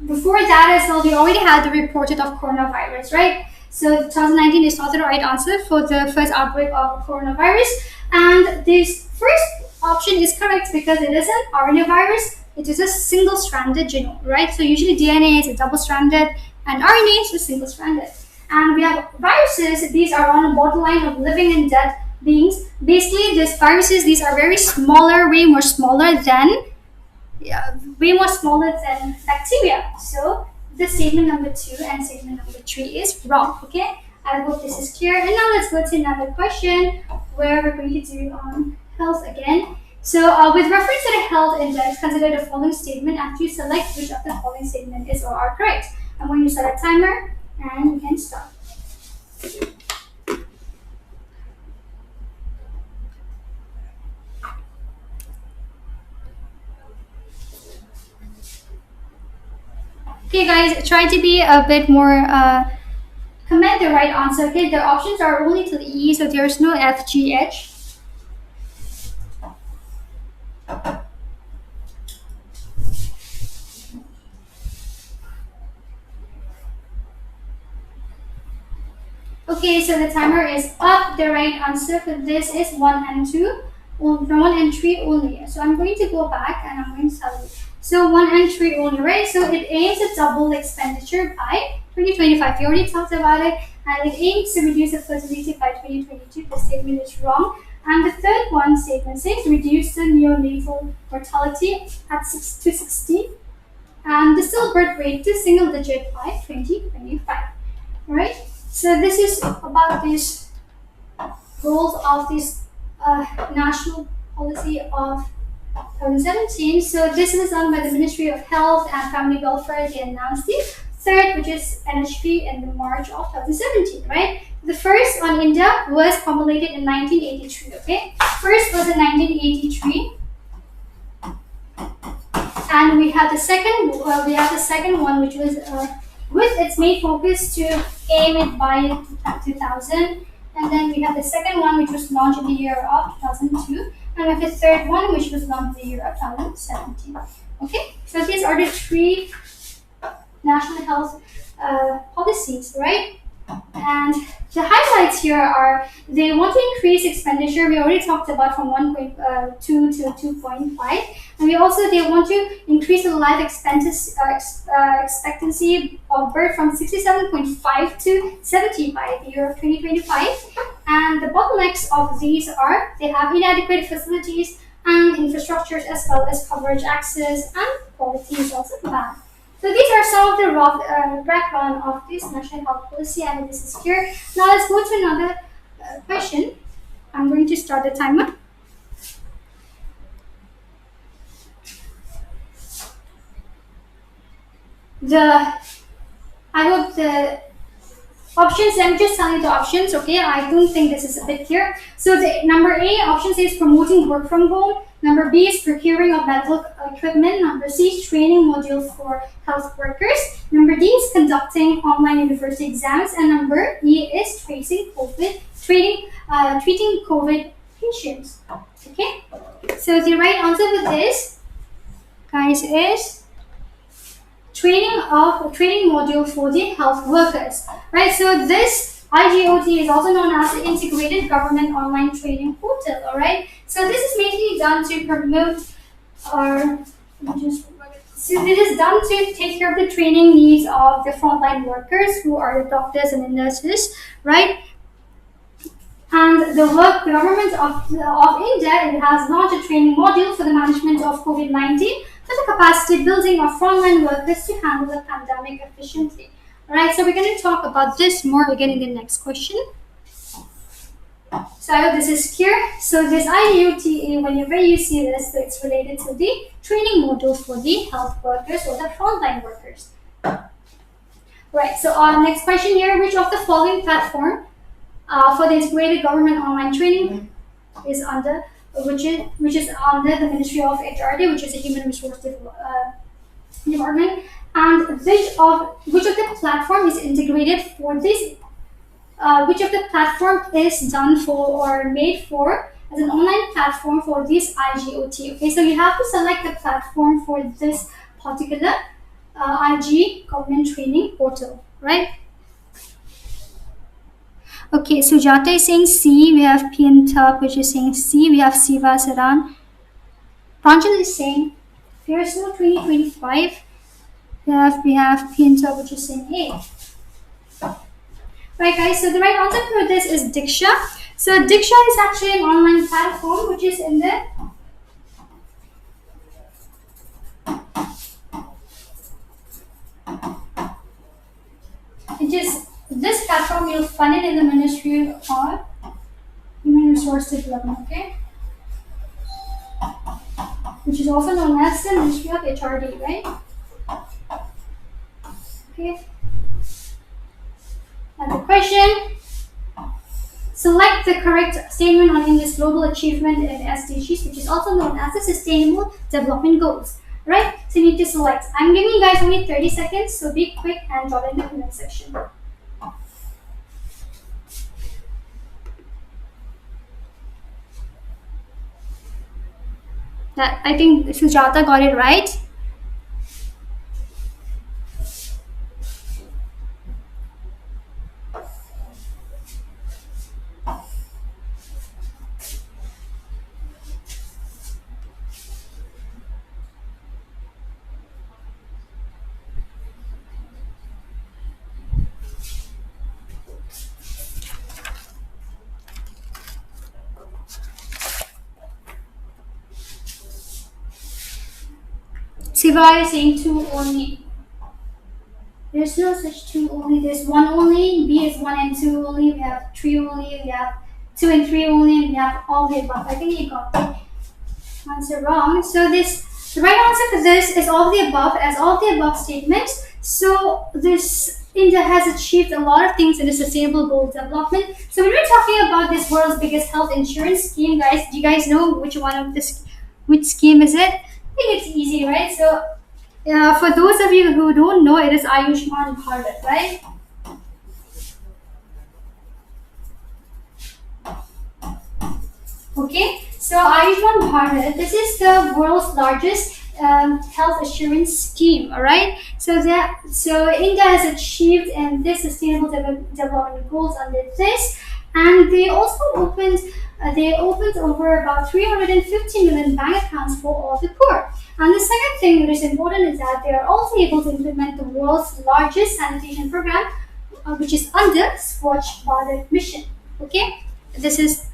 before that as well, we already had the reported of coronavirus, right? So 2019 is not the right answer for the first outbreak of coronavirus. And this first option is correct because it is an RNA virus. It is a single-stranded genome, right? So usually DNA is a double-stranded and RNA is a single-stranded. And we have viruses. These are on a borderline of living and dead beings. Basically, these viruses, these are very smaller, way more smaller than bacteria. So the statement number 2 and statement number 3 is wrong. Okay, I hope this is clear. And now let's go to another question where we're going to do on health again. So with reference to the health index, consider the following statement after you select which of the following statement is or are correct. I'm going to set a timer and you can start. Okay guys, try to be a bit more, comment the right answer. Okay, the options are only till E, so there's no F, G, H. Okay, so the timer is up. The right answer for this is 1 and 2. Well, 1 and 3 only. So I'm going to go back and I'm going to tell you. So 1 and 3 only, right? So it aims to double expenditure by 2025. We already talked about it. And it aims to reduce the fertility by 2022. The statement is wrong. And the third one, statement 6, reduce the neonatal mortality at 6 to 60. And the stillbirth rate to single digit by 2025. Alright? So this is about these goals of this national policy of 2017. So this was done by the Ministry of Health and Family Welfare. They announced the third, which is NHP, in the March of 2017, right? The first on India was formulated in 1983, okay? First was in 1983. And we have the second one, which was with its main focus to aim it by 2000. And then we have the second one, which was launched in the year of 2002. And we have the third one, which was launched in the year of 2017. Okay, so these are the 3 national health policies, right? And the highlights here are they want to increase expenditure. We already talked about from 1.2 to 2.5, and they want to increase the life expectancy of birth from 67.5 to 70 by the year of 2025. And the bottlenecks of these are they have inadequate facilities and infrastructures as well as coverage access and quality is also bad. So these are some of the background of this national health policy, and this is here. Now let's go to another question. I'm going to start the timer. I hope the Options, I'm just telling you the options, okay? I don't think this is a bit clear. So the number A option says promoting work from home. Number B is procuring of medical equipment. Number C is training modules for health workers. Number D is conducting online university exams. And number E is treating COVID patients. Okay? So the right answer for this, guys, is training module for the health workers, right? So this IGOT is also known as the Integrated Government Online Training Portal, all right? So this is mainly done to promote so this is done to take care of the training needs of the frontline workers who are the doctors and the nurses, right? And the government of India, it has launched a training module for the management of COVID-19 for the capacity building of frontline workers to handle the pandemic efficiently. Alright, so we're going to talk about this more again in the next question. So I hope this is clear. So this IUTA, whenever you see this, so it's related to the training module for the health workers or the frontline workers. Right, so our next question here, which of the following platform for the integrated government online training is under, which is under the Ministry of HRD, which is a Human Resource Department, and which of the platform is integrated for this? Which of the platform is done for or made for as an online platform for this IGOT? Okay, so you have to select the platform for this particular IG government training portal, right? Okay, so Jata is saying C, we have Piantap, which is saying C, we have Siva Saran. Pranjal is saying Pearsall 2025, we have Piantap, which is saying A. Right, guys, so the right answer for this is Diksha. So Diksha is actually an online platform which is in the this platform, you'll find it in the Ministry of Human Resource Development, okay? Which is also known as the Ministry of HRD, right? Okay. Now the question, select the correct statement on India's global achievement in SDGs, which is also known as the Sustainable Development Goals, right? So you need to select. I'm giving you guys only 30 seconds, so be quick and drop in the comment section. I think Sujata got it right. Siva is saying 2 only. There's no such 2 only. There's 1 only. B is 1 and 2 only. We have 3 only. We have 2 and 3 only. And we have all the above. I think you got the answer wrong. So the right answer for this is all the above, as all the above statements. So India has achieved a lot of things in the sustainable goal development. So when we're talking about this world's biggest health insurance scheme, guys, do you guys know which scheme is it? I think it's easy, right? So for those of you who don't know, it is Ayushman Bharat, right? Okay, so Ayushman Bharat, this is the world's largest health assurance scheme, all right? So India has achieved this sustainable development goals under this, and they also opened over about 350 million bank accounts for all the poor. And the second thing that is important is that they are also able to implement the world's largest sanitation program, which is under Swachh Bharat mission. Okay, this is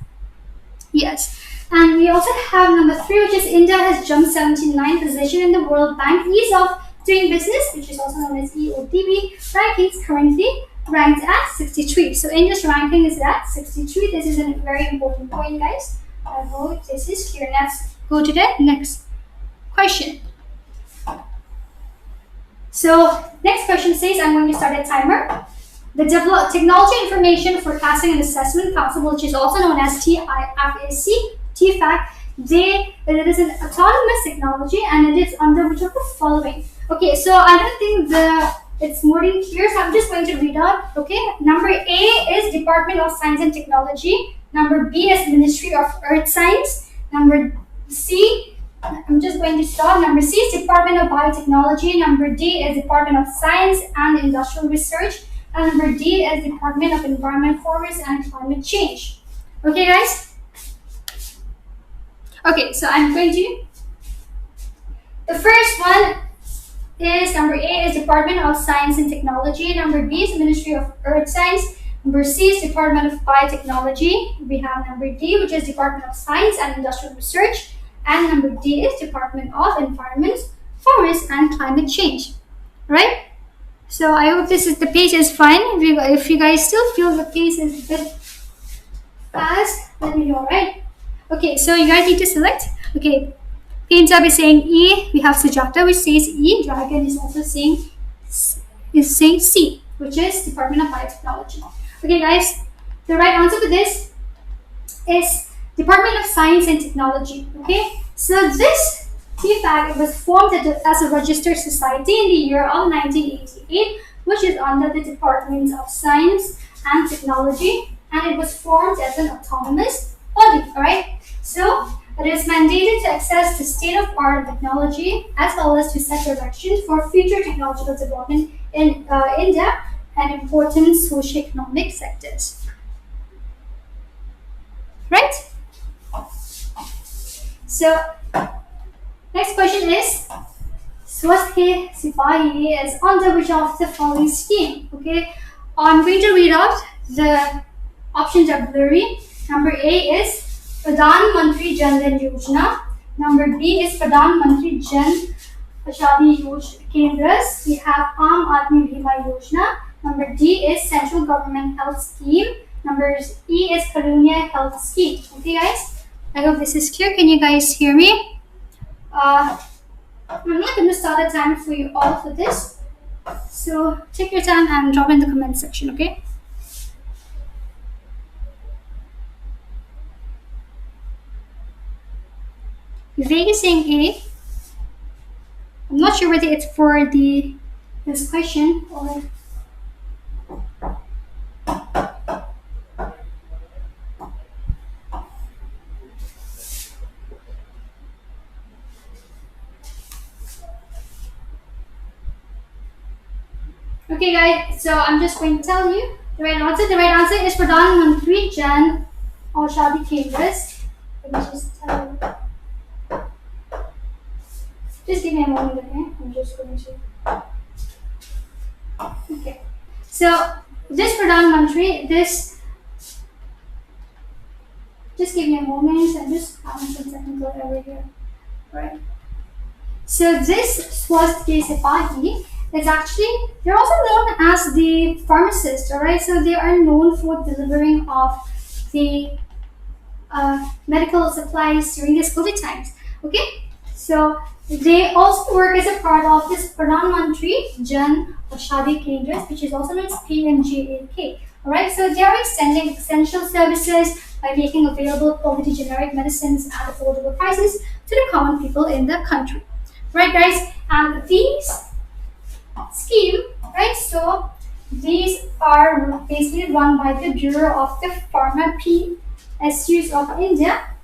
yes. And we also have number 3, which is India has jumped 79th position in the World Bank Ease of Doing Business, which is also known as EODB rankings, currently ranked at 63. So India's ranking is at 63. This is a very important point, guys. I hope this is clear. Let's go to the next question. So next question says, I'm going to start a timer. The Technology Information Forecasting and Assessment Council, which is also known as TFAC, it is an autonomous technology and it is under which of the following? Okay, so I don't think it's more than clear, so I'm just going to read out. Okay, number A is Department of Science and Technology. Number B is Ministry of Earth Science. Number C, I'm just going to stop. Number C is Department of Biotechnology. Number D is Department of Science and Industrial Research. And number D is Department of Environment, Forest and Climate Change. Okay, guys? Okay, so I'm going to... The first one is number A is Department of Science and Technology. Number B is Ministry of Earth Science. Number C is Department of Biotechnology. We have number D, which is Department of Science and Industrial Research. And number D is Department of Environment, Forest and Climate Change. Right? So I hope the page is fine. If you guys still feel the pace is a bit fast, let me know, right? Okay, so you guys need to select. Okay, Paintab is saying E. We have Sujata, which says E. Dragon is also saying C, which is Department of Biotechnology. Okay, guys, the right answer for this is Department of Science and Technology. Okay, so this TFAC was formed as a registered society in the year of 1988, which is under the Department of Science and Technology, and it was formed as an autonomous body. All right, so it is mandated to access the state-of-the-art technology as well as to set direction for future technological development in India and important socio-economic sectors. Right? So, next question is, Swasthya Sipahi is under which of the following scheme? Okay, I'm going to read out. The options are blurry. Number A is Pradhan Mantri Jan Dhan Yojana. Number B is Pradhan Mantri Jan Aushadhi Kendras. We have Aam Aadmi Bima Yojana. Number D is Central Government Health Scheme. Number E is Karunya Health Scheme. Okay, guys? I hope this is clear. Can you guys hear me? I'm not going to start a time for you all for this. So take your time and drop in the comment section, okay? Vivek is saying A. I'm not sure whether it's for this question or... Okay, guys, so I'm just going to tell you the right answer. The right answer is Pradhan Mantri Jan Aushadhi Kendras. Let me just tell you. Just give me a moment, okay? I'm just going to... Okay. So, this Pradhan Mantri, just give me a moment. I'm just having some technical error here. Alright. So, this Swasthya Sipahi is actually, they're also known as the pharmacists, alright? So, they are known for delivering of the medical supplies during this COVID times, okay? So, they also work as a part of this Pradhan Mantri Jan Aushadhi Kendras, which is also known as PMJAK. Alright, so they are extending essential services by making available quality generic medicines at affordable prices to the common people in the country. Right, guys? And these scheme, right? So these are basically run by the Bureau of the Pharma PSUs of India.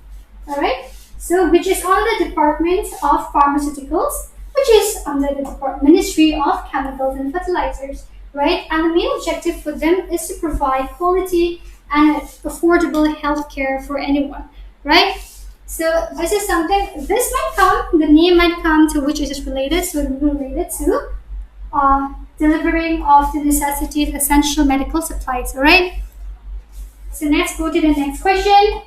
Alright? So, which is on the Department of Pharmaceuticals, which is under the Ministry of Chemicals and Fertilizers, right? And the main objective for them is to provide quality and affordable healthcare for anyone, right? So, this is something, this might come, the name might come to which it is related, so it will be related to delivering of the necessities, essential medical supplies, alright? So, let's go to the next question.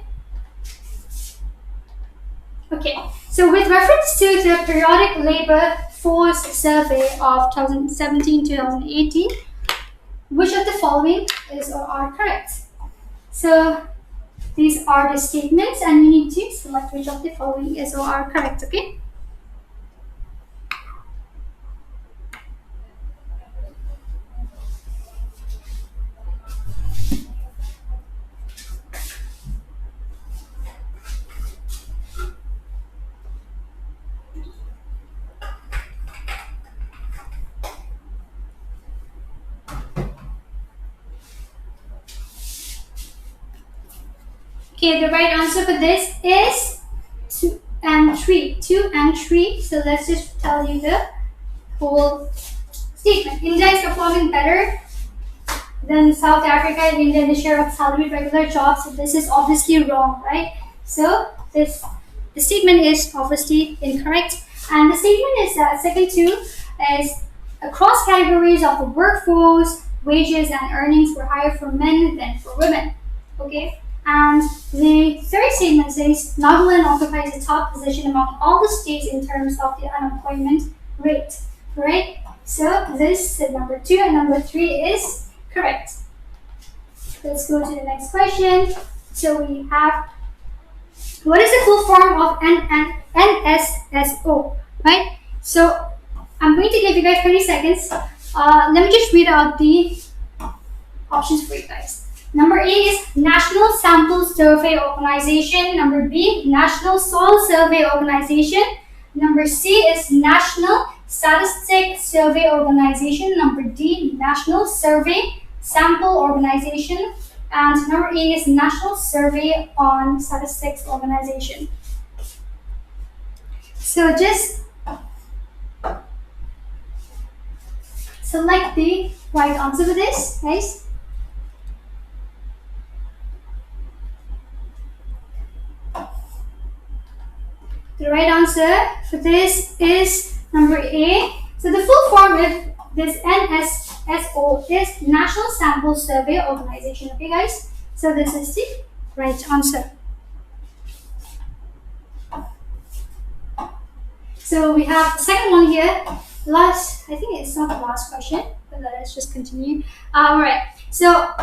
Okay, so with reference to the Periodic Labor Force Survey of 2017-2018, which of the following is or are correct? So these are the statements and you need to select which of the following is or are correct, okay? Okay, the right answer for this is 2 and 3. 2 and 3. So let's just tell you the whole statement. India is performing better than South Africa and India in the share of salaried regular jobs. So this is obviously wrong, right? So the statement is obviously incorrect. And the statement is that second two is across categories of the workforce, wages and earnings were higher for men than for women. Okay? And the third statement says Nagaland occupies the top position among all the states in terms of the unemployment rate. Right? So this number 2 and number 3 is correct. Let's go to the next question. So we have, what is the full form of NSSO? Right? So I'm going to give you guys 30 seconds. Let me just read out the options for you guys. Number A is National Sample Survey Organization. Number B, National Soil Survey Organization. Number C is National Statistic Survey Organization. Number D, National Survey Sample Organization. And number E is National Survey on Statistics Organization. So just select the right answer for this, guys. The right answer for this is number A. So the full form of this NSSO is National Sample Survey Organization. Okay, guys? So this is the right answer. So we have the second one here. Last, I think it's not the last question, but let's just continue. Alright, so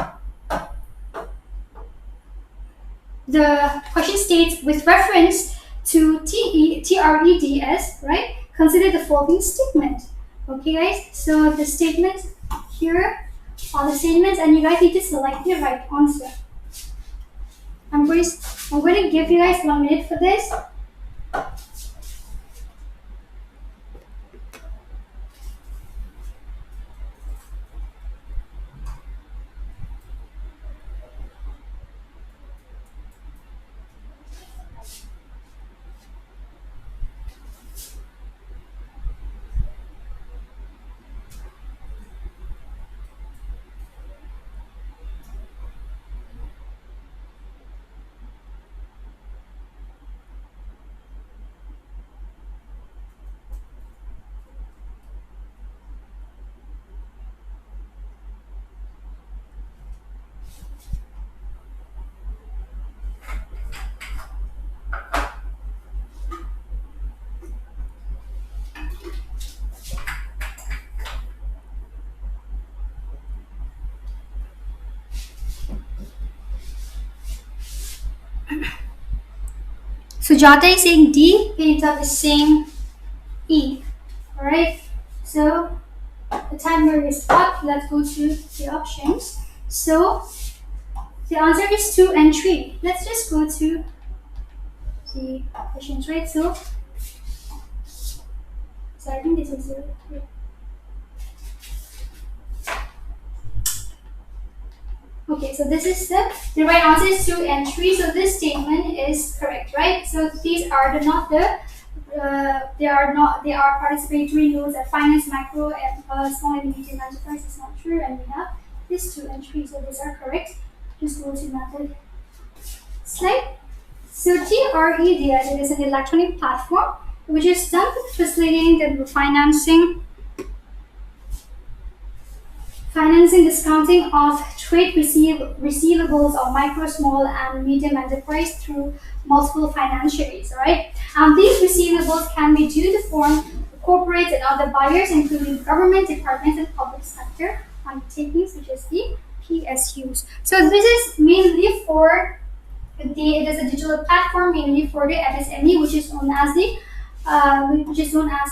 the question states, with reference to TREDS, right? Consider the following statement. Okay, guys. So the statements here are the statements, and you guys need to select the right answer. I'm going to give you guys 1 minute for this. So Jata is saying D, Pinita is saying E. Alright, so the timer is up. Let's go to the options. So the answer is 2 and 3. Let's just go to the questions, right? So I think this is 0. Okay, so this is the right answer is 2 and 3. So this statement is correct, right? So these are they are participatory notes at finance, micro, and small and medium enterprise. It's not true, and we have this 2 and 3. So these are correct. Just go to method slide. So TREDS is an electronic platform which is done for facilitating the financing, discounting of trade receivables of micro, small, and medium enterprise through multiple financiaries. Right? These receivables can be due to foreign corporates and other buyers, including government departments and public sector undertakings, such as the PSUs. So this is mainly for it is a digital platform mainly for the MSME, which is known as the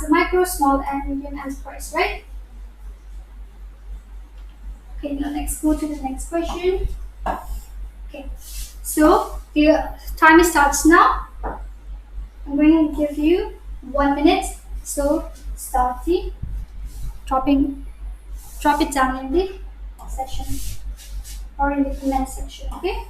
micro, small, and medium enterprise, right? Okay, now let's go to the next question. Okay, so the timer starts now. I'm going to give you 1 minute. So start the drop it down in the session or in the comment section. Okay.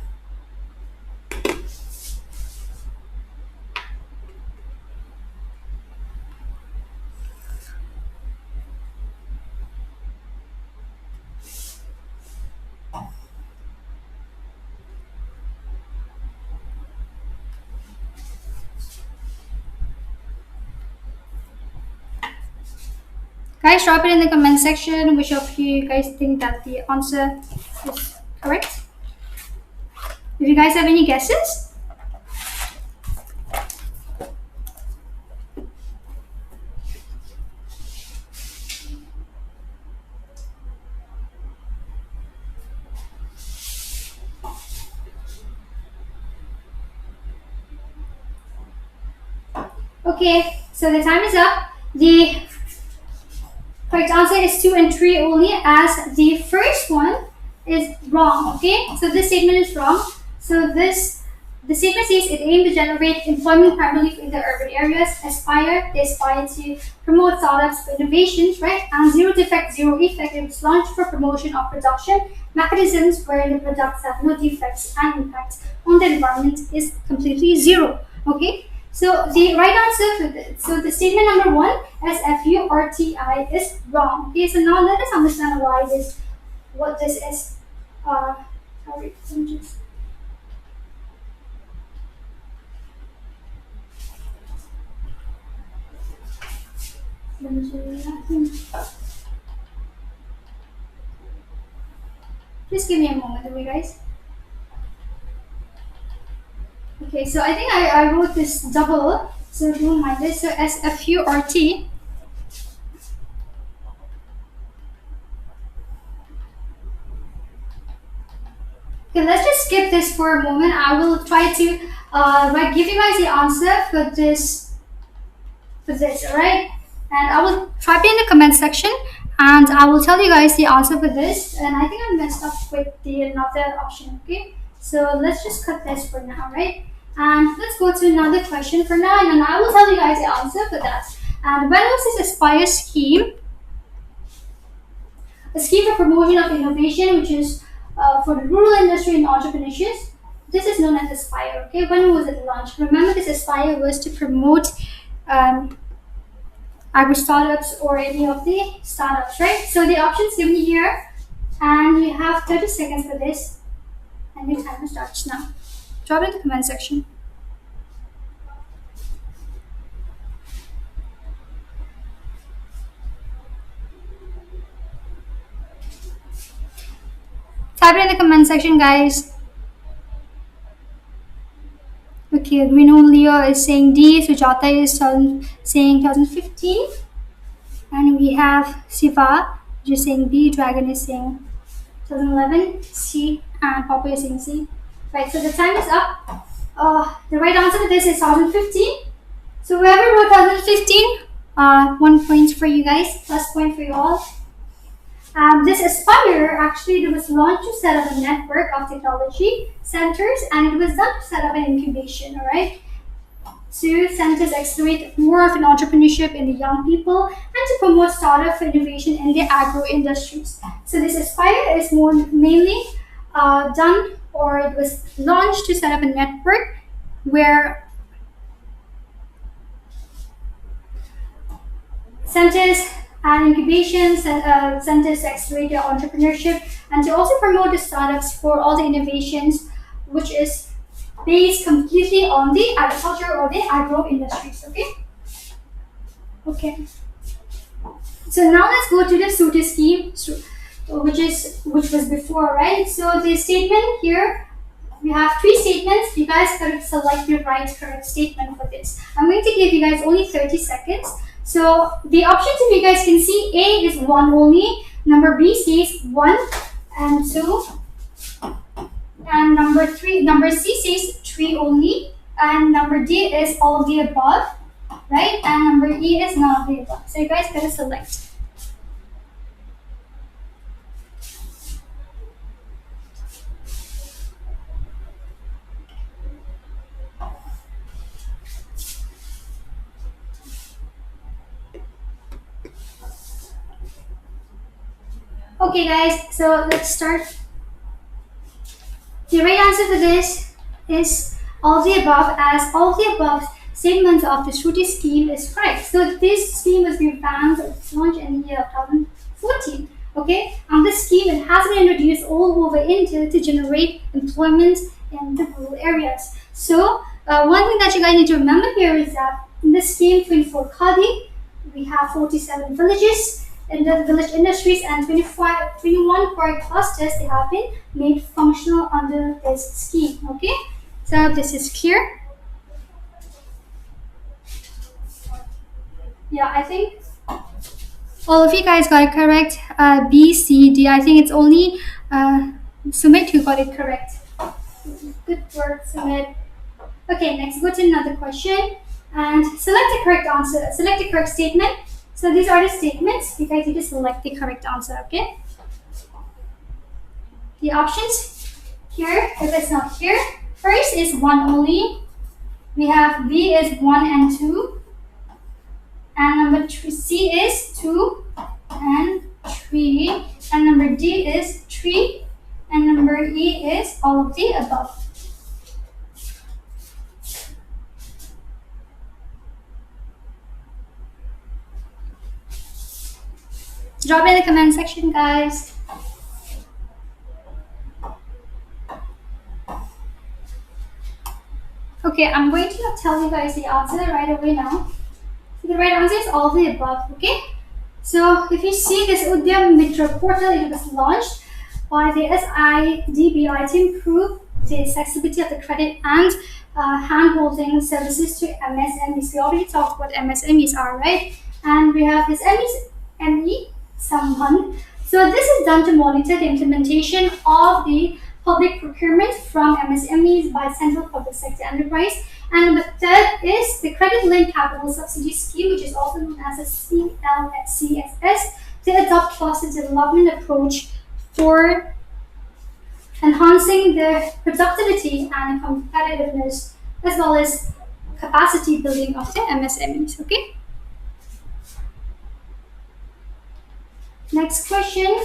Guys, drop it in the comment section. Which of you guys think that the answer is correct? If you guys have any guesses? Okay, so the time is up. The correct answer is 2 and 3 only, as the first one is wrong. Okay, so this statement is wrong. So the statement says it aimed to generate employment primarily in the urban areas. They aspire to promote startups for innovations, right? And zero defect, zero effect. It was launched for promotion of production mechanisms where the products have no defects and impact on the environment is completely zero. Okay. So the right answer for this, so the statement number 1, SFURTI, is wrong. Okay, so now let us understand what this is. Sorry, just give me a moment, okay, guys. Okay, so I think I wrote this double, so don't mind this. So SFURT. Okay, let's just skip this for a moment. I will try to give you guys the answer for this, alright? And I will type it in the comment section and I will tell you guys the answer for this. And I think I messed up with the another option, okay? So let's just cut this for now, right? And let's go to another question for now, and then I will tell you guys the answer for that. And when was this Aspire scheme? A scheme for promotion of innovation, which is for the rural industry and entrepreneurship. This is known as Aspire, okay? When was it launched? Remember, this Aspire was to promote agri startups or any of the startups, right? So the options given here, and you have 30 seconds for this, and your timer starts now. Drop it in the comment section. Type it in the comment section, guys. Okay, Green Leo is saying D, Sujata is saying 2015, and we have Siva, which is saying B, Dragon is saying 2011, C, and Papa is saying C. Right, so the time is up. The right answer to this is 2015. So whoever wrote 2015, 1 point for you guys, plus point for you all. This Aspire, actually, it was launched to set up a network of technology centers, and it was done to set up an incubation, alright? To centers accelerate more of an entrepreneurship in the young people and to promote startup innovation in the agro industries. So this Aspire is mainly done, or it was launched to set up a network where centers and incubation centers to accelerate their entrepreneurship and to also promote the startups for all the innovations, which is based completely on the agriculture or the agro industries. Okay. So now let's go to the SUTA scheme, which was before, right? So the statement here, we have 3 statements. You guys gotta select the correct statement for this. I'm going to give you guys only 30 seconds. So the options, if you guys can see, A is 1 only, number B says 1 and 2, and number C says 3 only, and number D is all of the above, right? And number E is none of the above. So you guys gotta select. Okay guys, so let's start. The right answer for this is all of the above, as all of the above statements of the SUTA scheme is correct. So this scheme was revamped or launched in the year 2014. Okay, and this scheme, it has been introduced all over India to generate employment in the rural areas. So one thing that you guys need to remember here is that in this scheme 24 Khadi, we have 47 villages, in the village industries and 21 core clusters, they have been made functional under this scheme. Okay, so this is clear. Yeah, I think all of you guys got it correct. B, C, D. I think it's only Sumit who got it correct. Good work, Sumit. Okay, next go to another question and select the correct answer. Select the correct statement. So these are the statements. You guys need to select the correct answer, okay? The options here, if it's not here, first is 1 only. We have B is 1 and 2. And number C is 2 and 3. And number D is 3. And number E is all of the above. Drop in the comment section, guys. Okay, I'm going to tell you guys the answer right away now. So the right answer is all of the above, okay? So if you see this Udyam Mitra portal, it was launched by the SIDBI to improve the accessibility of the credit and hand-holding services to MSMEs. We already talked what MSMEs are, right? And we have this ME Sambandh. So this is done to monitor the implementation of the public procurement from MSMEs by central public sector enterprise. And the third is the Credit Linked Capital Subsidy Scheme, which is also known as a CLCSS, to adopt cluster development approach for enhancing the productivity and competitiveness as well as capacity building of the MSMEs. Okay. Next question.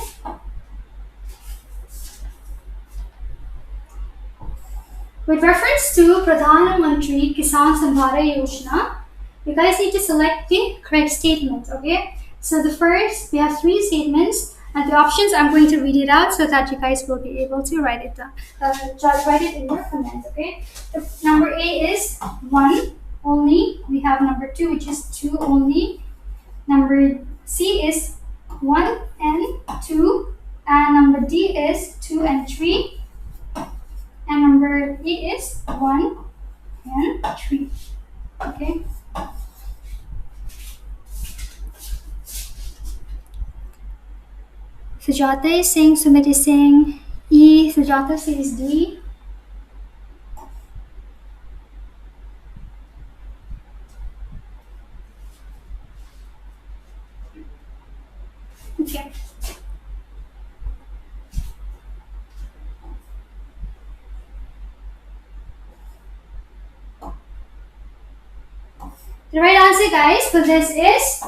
With reference to Pradhan Mantri Kisan Sambhara Yojana, you guys need to select the correct statement, okay? So the first, we have 3 statements, and the options, I'm going to read it out so that you guys will be able to write it down. Write it in your comments, okay? The number A is 1 only. We have number 2, which is 2 only. Number C is 1 and 2. And number D is 2 and 3. And number E is 1 and 3. Okay. Sujata is saying, Sumit is saying E, Sujata says D. Okay. The right answer, guys, for this is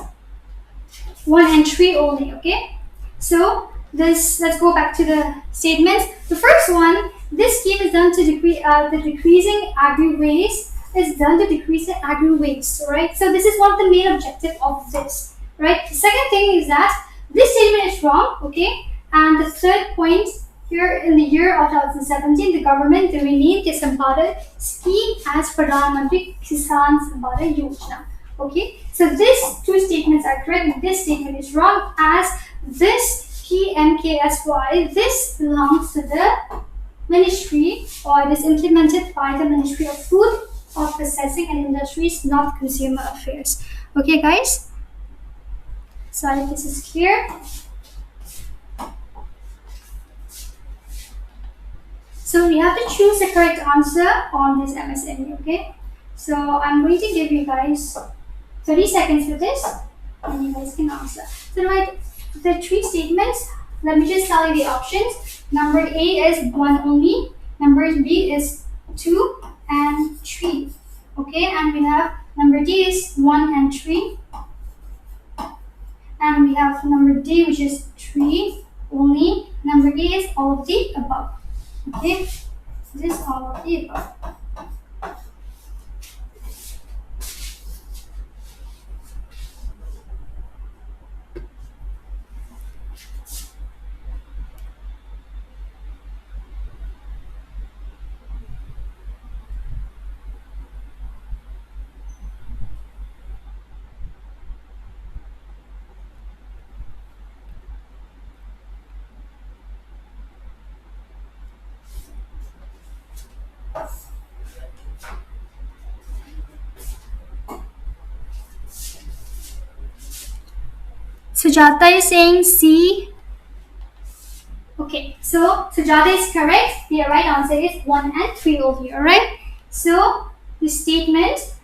1 and 3 only, okay? So, let's go back to the statements. The first one, this scheme is done to decrease, the decreasing agri waste is done to decrease the agri waste, right? So, this is one of the main objective of this, right? The second thing is that this statement is wrong, okay? And the third point, here in the year of 2017, the government renamed the Sambhara scheme as Pradhan Mantri Kisan Sambhara Yojana. Okay, so these 2 statements are correct. This statement is wrong, as this PMKSY, this belongs to the ministry, or it is implemented by the Ministry of Food, of Processing and Industries, not Consumer Affairs. Okay, guys? So I think this is clear. So we have to choose the correct answer on this MSME, okay? So I'm going to give you guys 30 seconds for this, and you guys can answer. So like the 3 statements, let me just tell you the options. Number A is 1 only, number B is 2 and 3, okay? And we have number D is 1 and 3, and we have number D, which is 3 only. Number E is all of the above. Okay, this is all of the above. Sujata is saying C. Okay, so Sujata is correct. The right answer is 1 and 3 over here, alright? So the statement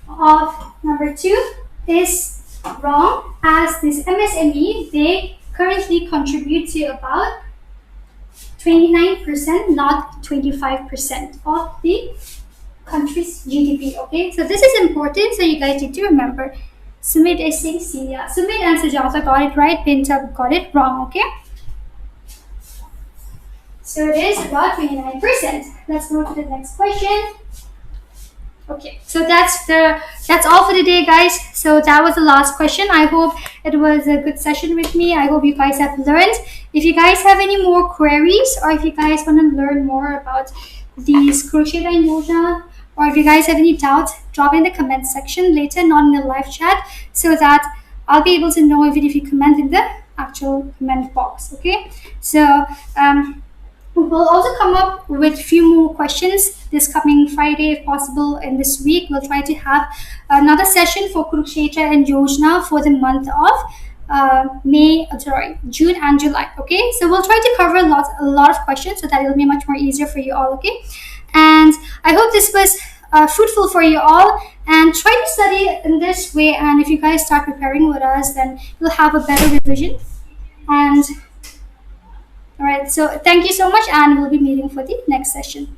of number 2 is wrong, as this MSME, they currently contribute to about 29%, not 25% of the country's GDP. Okay, so this is important, so you guys need to remember. Sumit is saying C. Yeah, Sumit and Sujata got it right, Pinta got it wrong. Okay, so it is about 29%. Let's go to the next question. Okay, so that's all for today, guys. So that was the last question. I hope it was a good session with me. I hope you guys have learned. If you guys have any more queries, or if you guys want to learn more about these Kurukshetra and Yojana, or if you guys have any doubts, drop in the comment section later, not in the live chat, so that I'll be able to know even if you comment in the actual comment box. Okay, so we'll also come up with a few more questions this coming Friday, if possible, in this week. We'll try to have another session for Kurukshetra and Yojana for the month of June and July. Okay, so we'll try to cover a lot of questions, so that it'll be much more easier for you all. Okay, and I hope this was fruitful for you all, and try to study in this way. And if you guys start preparing with us, then you'll have a better revision. And all right, so thank you so much, and we'll be meeting for the next session.